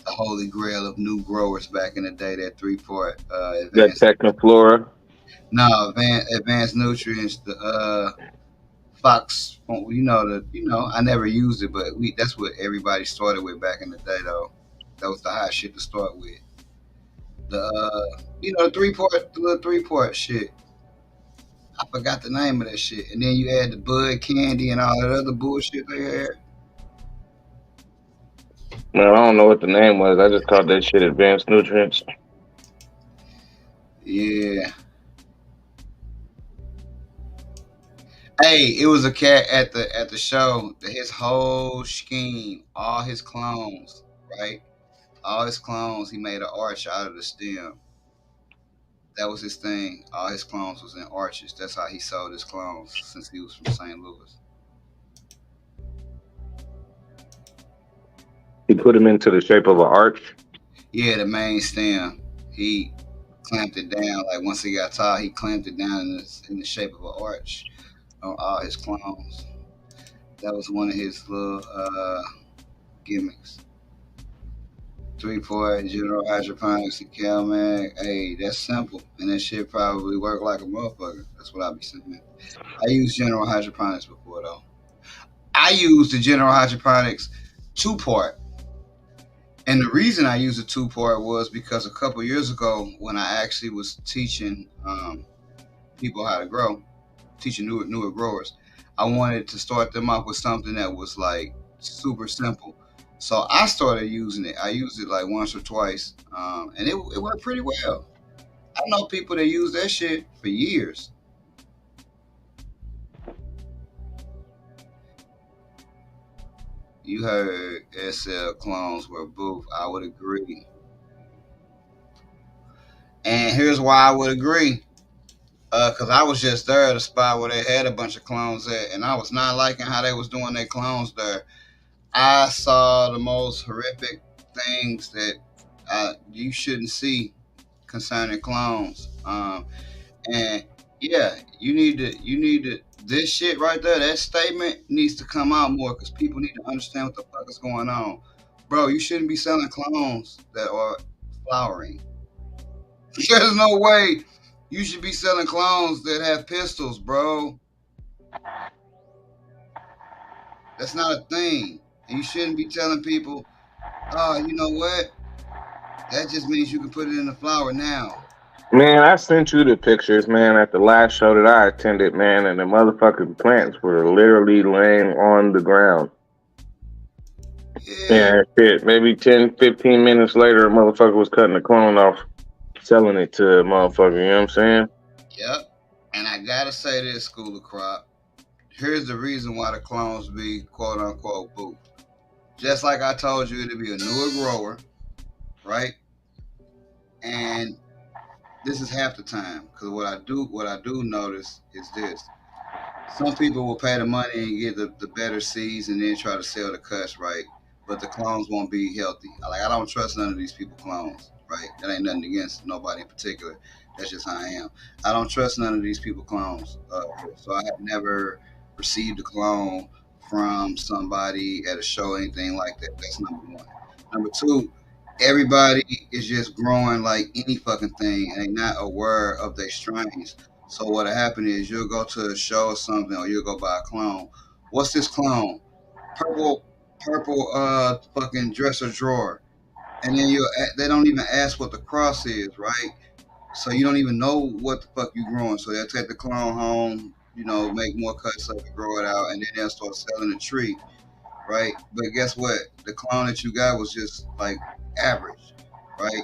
the holy grail of new growers back in the day, that 3-part that Technoflora. No, advanced nutrients. The Fox, I never used it, but that's what everybody started with back in the day, though. That was the hot shit to start with. The the the little 3-part shit. I forgot the name of that shit. And then you add the bud candy and all that other bullshit they had. Man, I don't know what the name was. I just called that shit advanced nutrients. Yeah. Hey, it was a cat at the show. His whole scheme, all his clones, right? All his clones, he made an arch out of the stem. That was his thing. All his clones was in arches. That's how he sold his clones since he was from St. Louis. He put them into the shape of an arch. Yeah, the main stem. He clamped it down. Like once he got tall, he clamped it down in the shape of an arch on all his clones. That was one of his little gimmicks. 3-part general hydroponics and CalMag. Hey, that's simple, and that shit probably work like a motherfucker. That's what I be saying. I used general hydroponics before though. I used the general hydroponics 2-part. And the reason I used a 2-part was because a couple years ago, when I actually was teaching people how to grow, teaching newer growers, I wanted to start them off with something that was like super simple. So I started using it. I used it like once or twice, and it worked pretty well. I know people that use that shit for years. You heard SL clones were booth. I would agree. And here's why I would agree. Because I was just there at a spot where they had a bunch of clones at, and I was not liking how they was doing their clones there. I saw the most horrific things that you shouldn't see concerning clones. And yeah, this shit right there, that statement needs to come out more because people need to understand what the fuck is going on. Bro, you shouldn't be selling clones that are flowering. There's no way you should be selling clones that have pistols, bro. That's not a thing. And you shouldn't be telling people, oh, you know what? That just means you can put it in the flower now. Man, I sent you the pictures, man, at the last show that I attended, man, and the motherfucking plants were literally laying on the ground. Yeah. Yeah, shit. Maybe 10, 15 minutes later, a motherfucker was cutting the clone off, selling it to a motherfucker, you know what I'm saying? Yep. And I gotta say this, School of Crop. Here's the reason why the clones be quote unquote boo. Just like I told you, it'll be a newer grower, right? And this is half the time. Because what I do notice is this. Some people will pay the money and get the better seeds and then try to sell the cuts, right? But the clones won't be healthy. Like I don't trust none of these people clones, right? That ain't nothing against nobody in particular. That's just how I am. I don't trust none of these people clones. So I have never received a clone from somebody at a show or anything like that. That's number one. Number two, everybody is just growing like any fucking thing and they not aware of their strains. So what'll happen is you'll go to a show or something, or you'll go buy a clone. What's this clone? Purple, fucking dresser drawer, and then they don't even ask what the cross is, right? So you don't even know what the fuck you growing. So they'll take the clone home, make more cuts of it, grow it out, and then they'll start selling the tree, right? But guess what? The clone that you got was just like average, right?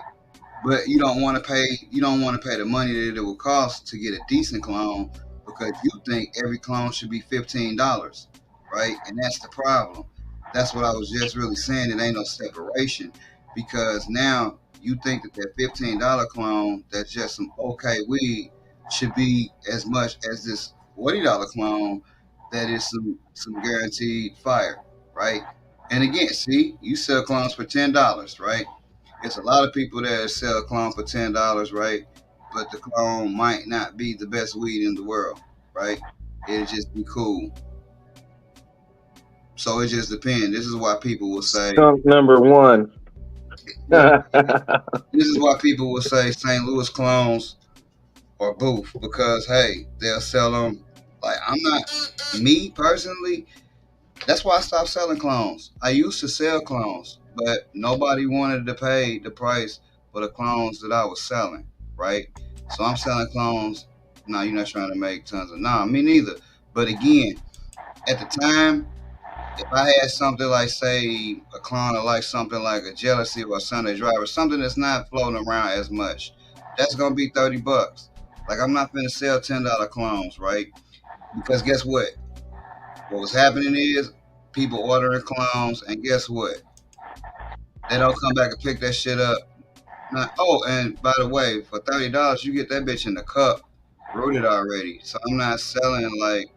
But you don't want to pay the money that it will cost to get a decent clone because you think every clone should be $15, right? And that's the problem. That's what I was just really saying. It ain't no separation because now you think that $15 clone that's just some okay weed should be as much as this $40 clone that is some guaranteed fire, right? And again, see, you sell clones for $10, right? It's a lot of people that sell a clone for $10, right? But the clone might not be the best weed in the world, right? It'll just be cool. So it just depends. This is why people will say. Skunk number one. This is why people will say St. Louis clones or booth because hey, they'll sell them. Like I'm not me personally. That's why I stopped selling clones. I used to sell clones, but nobody wanted to pay the price for the clones that I was selling, right? So I'm selling clones. Nah, you're not trying to make tons of. Nah, me neither. But again, at the time, if I had something like, say, a clone of like something like a Jealousy or a Sunday Driver, something that's not floating around as much, that's gonna be $30. Like I'm not gonna sell $10 clones, right? Because guess what? What was happening is people ordering clones, and guess what? They don't come back and pick that shit up. Not, oh, and by the way, for $30, you get that bitch in the cup, rooted already. So I'm not selling like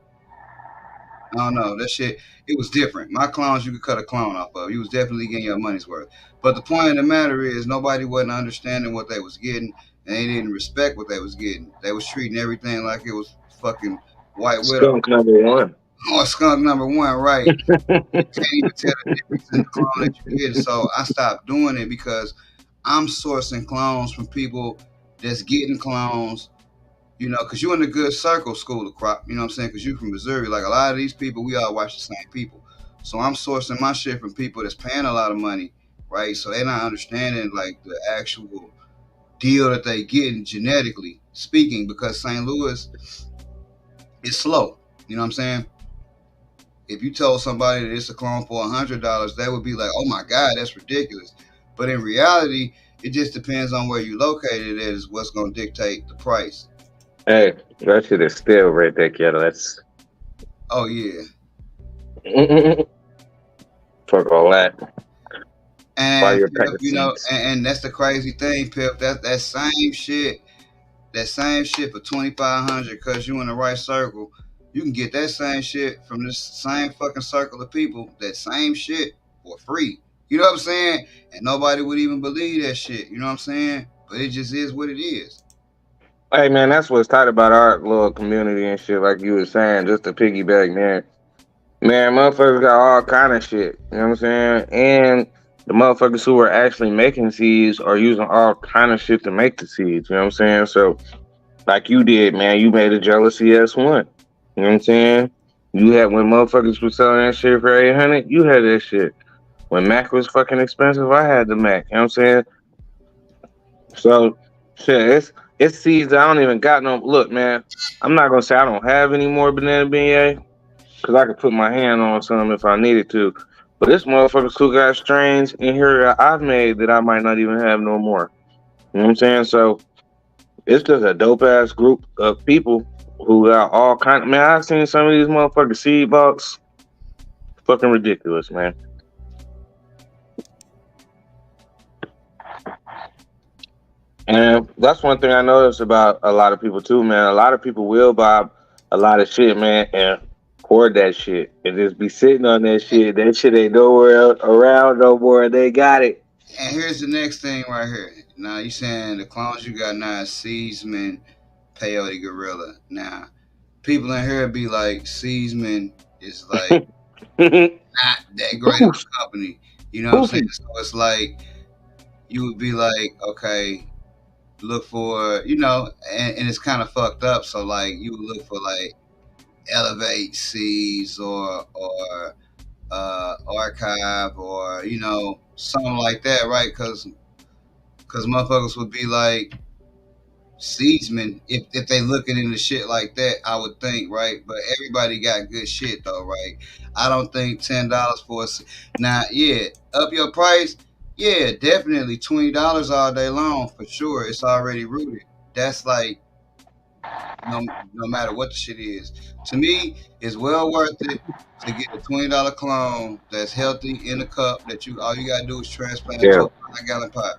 I don't know that shit. It was different. My clones, you could cut a clone off of. You was definitely getting your money's worth. But the point of the matter is, nobody wasn't understanding what they was getting, and they didn't respect what they was getting. They was treating everything like it was fucking White Widow Skunk number one. or Skunk number one, right? Can't even tell the difference in the clone that you get. So I stopped doing it because I'm sourcing clones from people that's getting clones, you know, because you're in a good circle, School of Crop, you know what I'm saying? Because you're from Missouri. Like a lot of these people, we all watch the same people. So I'm sourcing my shit from people that's paying a lot of money, right? So they're not understanding like the actual deal that they getting genetically speaking because St. Louis is slow. You know what I'm saying? If you told somebody that it's a clone for $100, they would be like, "Oh my God, that's ridiculous." But in reality, it just depends on where you located it is what's going to dictate the price. Hey, that shit is still right there, kiddo. That's Oh yeah, fuck all that. Buy and your Pip, packet you know, seats. and that's the crazy thing, Pip. That same shit for 2,500 because you in the right circle. You can get that same shit from this same fucking circle of people. That same shit for free. You know what I'm saying? And nobody would even believe that shit. You know what I'm saying? But it just is what it is. Hey man, that's what's tight about our little community and shit. Like you were saying, just to piggyback, man. Man, motherfuckers got all kind of shit. You know what I'm saying? And the motherfuckers who are actually making seeds are using all kind of shit to make the seeds. You know what I'm saying? So, like you did, man, you made a jealousy S1. You know what I'm saying? You had when motherfuckers was selling that shit for 800, you had that shit. When Mac was fucking expensive, I had the Mac. You know what I'm saying? So, shit, it's seeds I don't even got no. Look, man, I'm not gonna say I don't have any more banana beignet because I could put my hand on some if I needed to. But this motherfucker still got strains in here that I've made that I might not even have no more. You know what I'm saying? So it's just a dope ass group of people who got all kind. Man, I've seen some of these motherfucking seed box. Fucking ridiculous, man. And that's one thing I noticed about a lot of people too, man. A lot of people will buy a lot of shit, man, and hoard that shit and just be sitting on that shit. That shit ain't nowhere else around no more. They got it. And here's the next thing right here. Now you saying the clones you got now is Seasman, Peyote Gorilla. Now people in here be like Seasman is like not that great of Poof, a company. You know what I'm saying? poofy. So it's like you would be like, okay, look for and it's kind of fucked up. So like you would look for like Elevate Seeds or Archive or something like that, right? Because motherfuckers would be like seedsmen if they looking into shit like that. I would think, right? But everybody got good shit though, right? I don't think $10 for now. Yeah, up your price. Yeah, definitely $20 all day long for sure. It's already rooted. That's like no matter what the shit is. To me, it's well worth it to get a $20 clone that's healthy in a cup that you all you gotta do is transplant it to Yeah. a 5-gallon pot.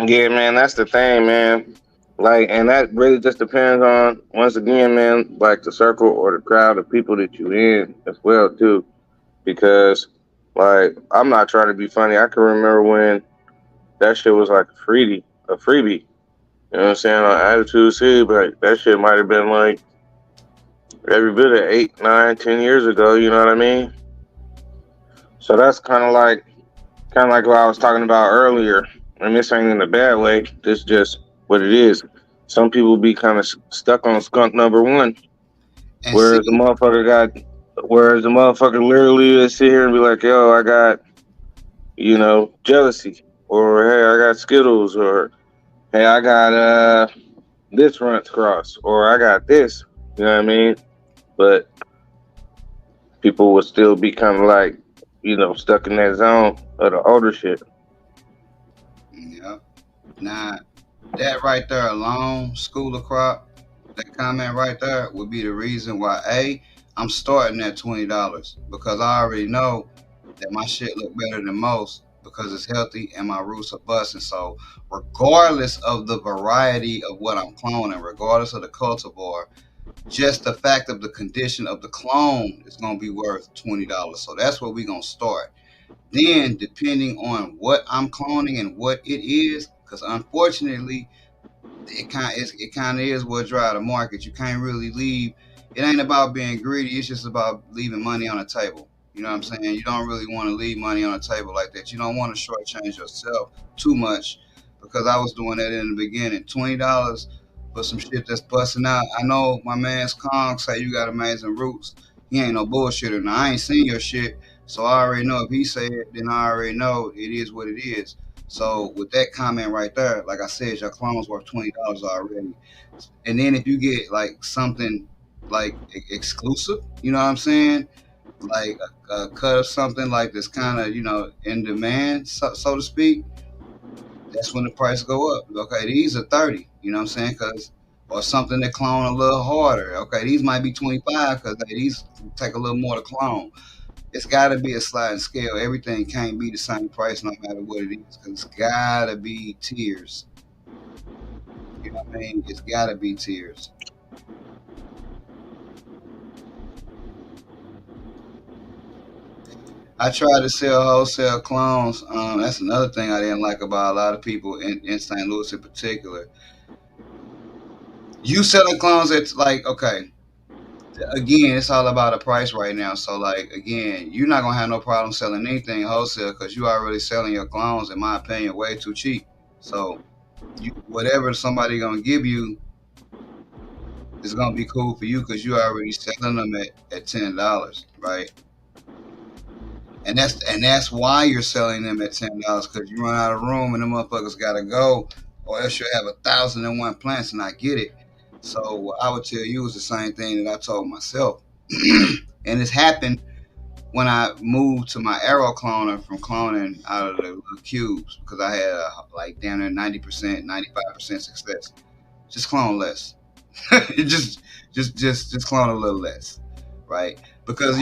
Yeah, man, that's the thing, man. Like, and that really just depends on, once again, man, like the circle or the crowd of people that you in as well, too. Because, like, I'm not trying to be funny. I can remember when that shit was like a freebie. You know what I'm saying? On Attitude City, but that shit might have been like every bit of 8, 9, 10 years ago. You know what I mean? So that's kind of like Kind of like what I was talking about earlier. And this ain't in a bad way. This just what it is. Some people be kind of stuck on skunk number one, And whereas the see, motherfucker got, whereas the motherfucker literally would sit here and be like, "Yo, I got, jealousy," or "Hey, I got Skittles," or "Hey, I got this runs cross," or "I got this." You know what I mean? But people would still be kind of like, stuck in that zone of the older shit. yeah. Now that right there alone, school of crop, that comment right there would be the reason why I'm starting at $20 because I already know that my shit look better than most because it's healthy and my roots are busting. So regardless of the variety of what I'm cloning, regardless of the cultivar, just the fact of the condition of the clone is gonna be worth $20. So that's where we're gonna start. Then depending on what I'm cloning and what it is, because unfortunately it kind of is what drive the market. You can't really leave. It ain't about being greedy. It's just about leaving money on the table. You know what I'm saying? You don't really want to leave money on the table like that. You don't want to shortchange yourself too much because I was doing that in the beginning. $20 for some shit that's busting out. I know my man's Kong say you got amazing roots. He ain't no bullshitter. Now I ain't seen your shit, so I already know if he say it, then I already know it is what it is. So with that comment right there, like I said, your clone's worth $20 already. And then if you get like something like exclusive, you know what I'm saying? Like a cut of something like this kind of in demand, so to speak. That's when the price go up. Okay, these are 30. You know what I'm saying? Because or something that clone a little harder. Okay, these might be 25 because these take a little more to clone. It's got to be a sliding scale. Everything can't be the same price no matter what it is because it's got to be tiers. You know what I mean? It's got to be tiers. I try to sell wholesale clones. That's another thing I didn't like about a lot of people in St. Louis in particular. You selling clones, it's like, okay, again, it's all about a price right now. So, like, again, you're not going to have no problem selling anything wholesale because you already selling your clones, in my opinion, way too cheap. So, whatever somebody going to give you is going to be cool for you because you already selling them at $10, right? And that's why you're selling them at $10 because you run out of room and the motherfuckers gotta go, or else you'll have 1,001 plants. And I get it. So what I would tell you is the same thing that I told myself, and it's happened when I moved to my arrow cloner from cloning out of the little cubes because I had like down there 90%, 95% success. Just clone less. just just clone a little less, right? Because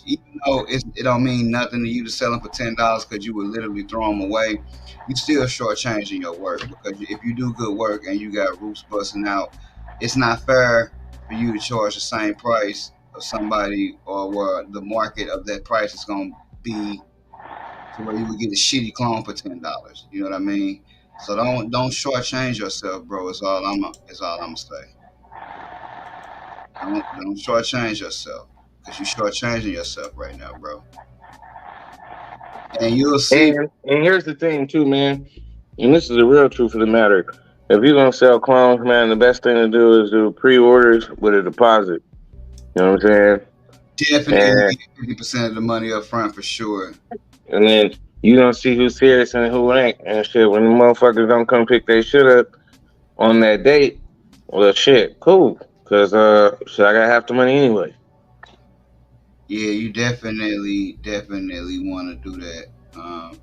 even though it don't mean nothing to you to sell them for $10 because you would literally throw them away, you still shortchanging your work because if you do good work and you got roots busting out, it's not fair for you to charge the same price of somebody or where the market of that price is going to be to where you would get a shitty clone for $10. You know what I mean? So don't shortchange yourself, bro. It's all I'm gonna say. Don't shortchange yourself because you shortchanging yourself right now, bro. And you'll see. And here's the thing too, man. And this is the real truth of the matter. If you're gonna sell clones, man, the best thing to do is do pre-orders with a deposit. You know what I'm saying? Definitely And get 50% of the money up front for sure. and then you don't see who's serious and who ain't and shit. When the motherfuckers don't come pick their shit up on that date, well, shit, cool. Cause shit, I got half the money anyway. Yeah, you definitely want to do that.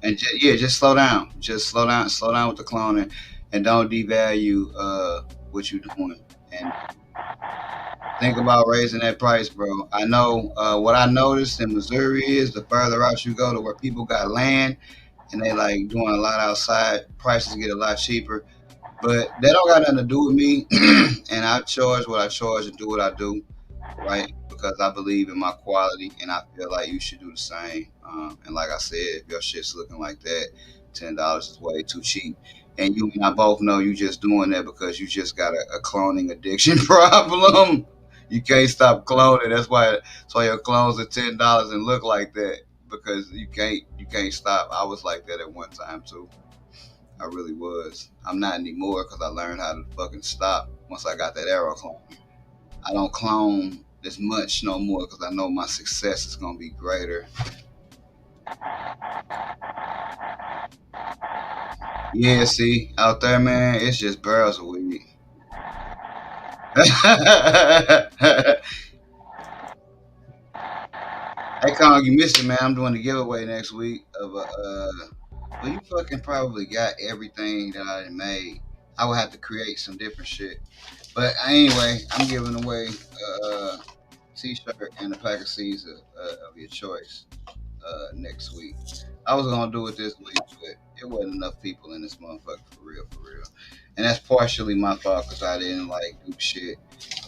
And yeah, just slow down. Just slow down with the cloning, and don't devalue what you're doing. And think about raising that price, bro. I know what I noticed in Missouri is the further out you go to where people got land and they like doing a lot outside, prices get a lot cheaper. But that don't got nothing to do with me. And I charge what I charge and do what I do, right? Because I believe in my quality and I feel like you should do the same. And like I said, if your shit's looking like that, $10 is way too cheap. And you and I both know you just doing that because you just got a cloning addiction problem. You can't stop cloning. That's why your clones are $10 and look like that. because you can't stop. I was like that at one time too. I really was. I'm not anymore because I learned how to fucking stop once I got that arrow clone. I don't clone as much no more because I know my success is gonna be greater. Yeah, see, out there, man, it's just barrels of weed. Hey, Kong, you missed it, man. I'm doing a giveaway next week of a. Well, you fucking probably got everything that I made. I would have to create some different shit. But anyway, I'm giving away a t-shirt and a pack of seeds of your choice next week. I was gonna do it this week, but it wasn't enough people in this motherfucker for real. And that's partially my fault because I didn't do shit.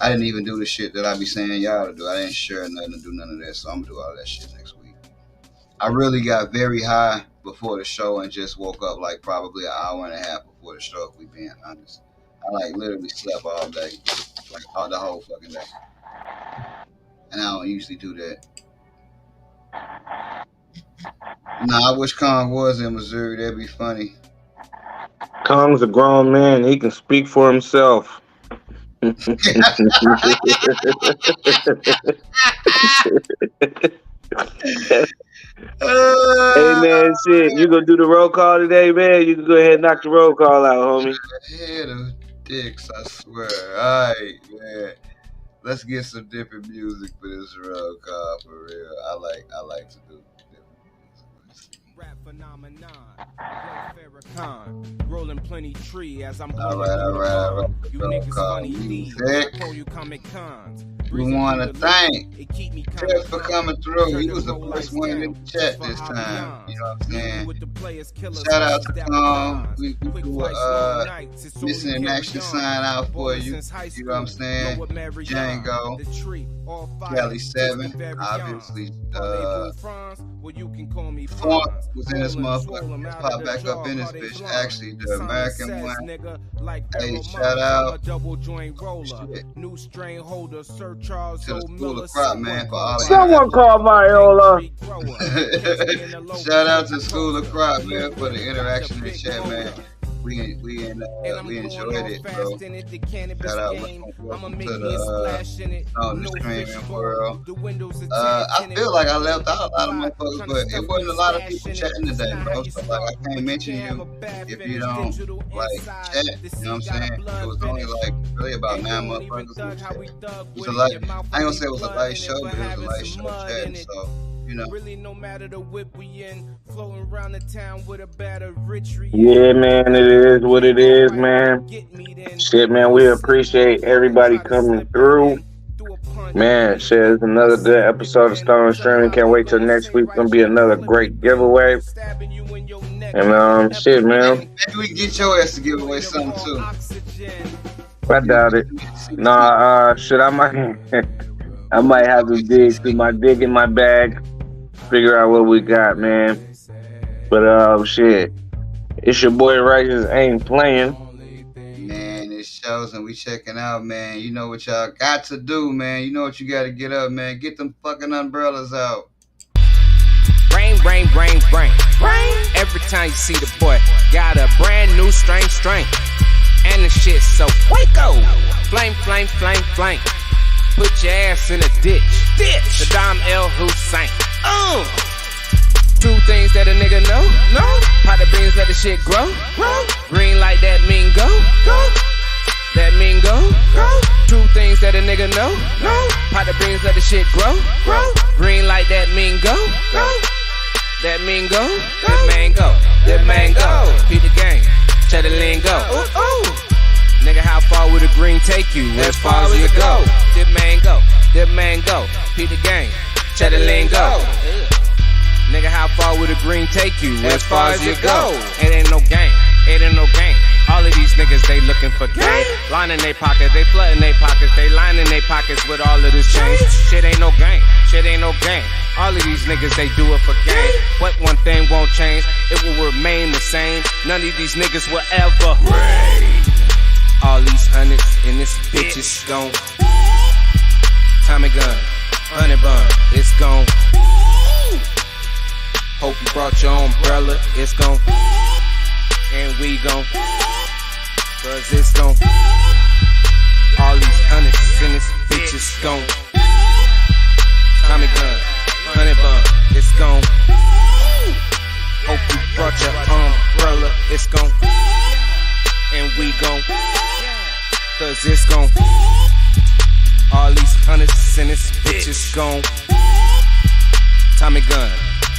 I didn't even do the shit that I be saying y'all to do. I didn't share nothing to do none of that, so I'm gonna do all that shit next week. I really got very high before the show and just woke up like probably an hour and a half before the show, if we being honest. I literally slept all day, all the whole fucking day. And I don't usually do that. Nah, I wish Kong was in Missouri. That'd be funny. Kong's a grown man. He can speak for himself. Hey man, shit, you gonna do the roll call today, man? You can go ahead and knock the roll call out, homie. Head of dicks, I swear. Alright, man. Let's get some different music for this roll call for real. I like to do different music. Rap phenomenon, rolling plenty tree as I'm all right. You niggas funny music. You Comic Cons. We want to thank Jeff for coming through. He was the first one in the chat this time. You know what I'm saying? Shout out to Tom. We do a missing in action sign out for you. You know what I'm saying? Django. Kelly 7. Obviously, Funk was in this motherfucker. Let's pop back up in this bitch. Actually, the American one. Hey, shout out. Shit. To the School of Crop, man, for all someone call Viola. Shout out to School of Crop, man, for the interaction in the chat, man. We enjoyed it, bro. Shout out welcome to the streaming world. I feel like I left out a lot of motherfuckers, but it wasn't a lot of people chatting today, bro. So I can't mention you if you don't chat. You know what I'm saying? It was only really about 9 motherfuckers. It was a light. I ain't gonna say it was a light show, but it was a light show chatting. So. You know. Really, no matter the whip we in, floating around the town with a batter rich. Yeah, man, it is what it is, man. Shit, man, we appreciate everybody coming through. Man, shit, it's another good episode of Stone Streaming. Can't wait till next week. Gonna be another great giveaway. And shit, man. Maybe we can get your ass to give away something too. I doubt it. Nah, shit, I might have to dig in my bag. Figure out what we got, man. But shit, it's your boy Righteous Ain't Playing. Man, it shows and we checking out, man. You know what y'all got to do, man. You know what you got to get up, man. Get them fucking umbrellas out. Rain. Every time you see the boy, got a brand new strain. And the shit so Waco. Flame. Put your ass in a ditch. Saddam El Hussein. Two things that a nigga know. Pot the beans, let the shit grow. Green like that mean go. That mean go. Two things that a nigga know. Pot the beans, let the shit grow. Green like that mean go. That mean go. That mango. Keep the game. Cheddar lingo. Nigga, how far would the green take you? As far as you go. That mango. Peep the game. Cheddar lingo. Nigga, how far would the green take you? As far as you go. It ain't no game. All of these niggas, they looking for game. Lining they pockets, they flooding they pockets, they lining they pockets with all of this change. Shit ain't no game. All of these niggas, they do it for game. But one thing won't change, it will remain the same. None of these niggas will ever reign. All these hundreds in this bitch is gone. Tommy gun, 100 bun, it's gone. Hope you brought your umbrella. It's gon' and we gon' cause it's gon' all these hundreds in this bitch is gon' Tommy gun, honey bun, it's gon' hope you brought your umbrella. It's gon' and we gon' cause it's gon' all these hundreds in this bitch is gon' Tommy gun,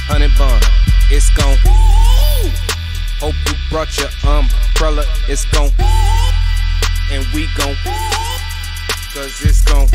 honey bun, it's gon' hope you brought your umbrella. It's gon' and we gon' cause it's gon'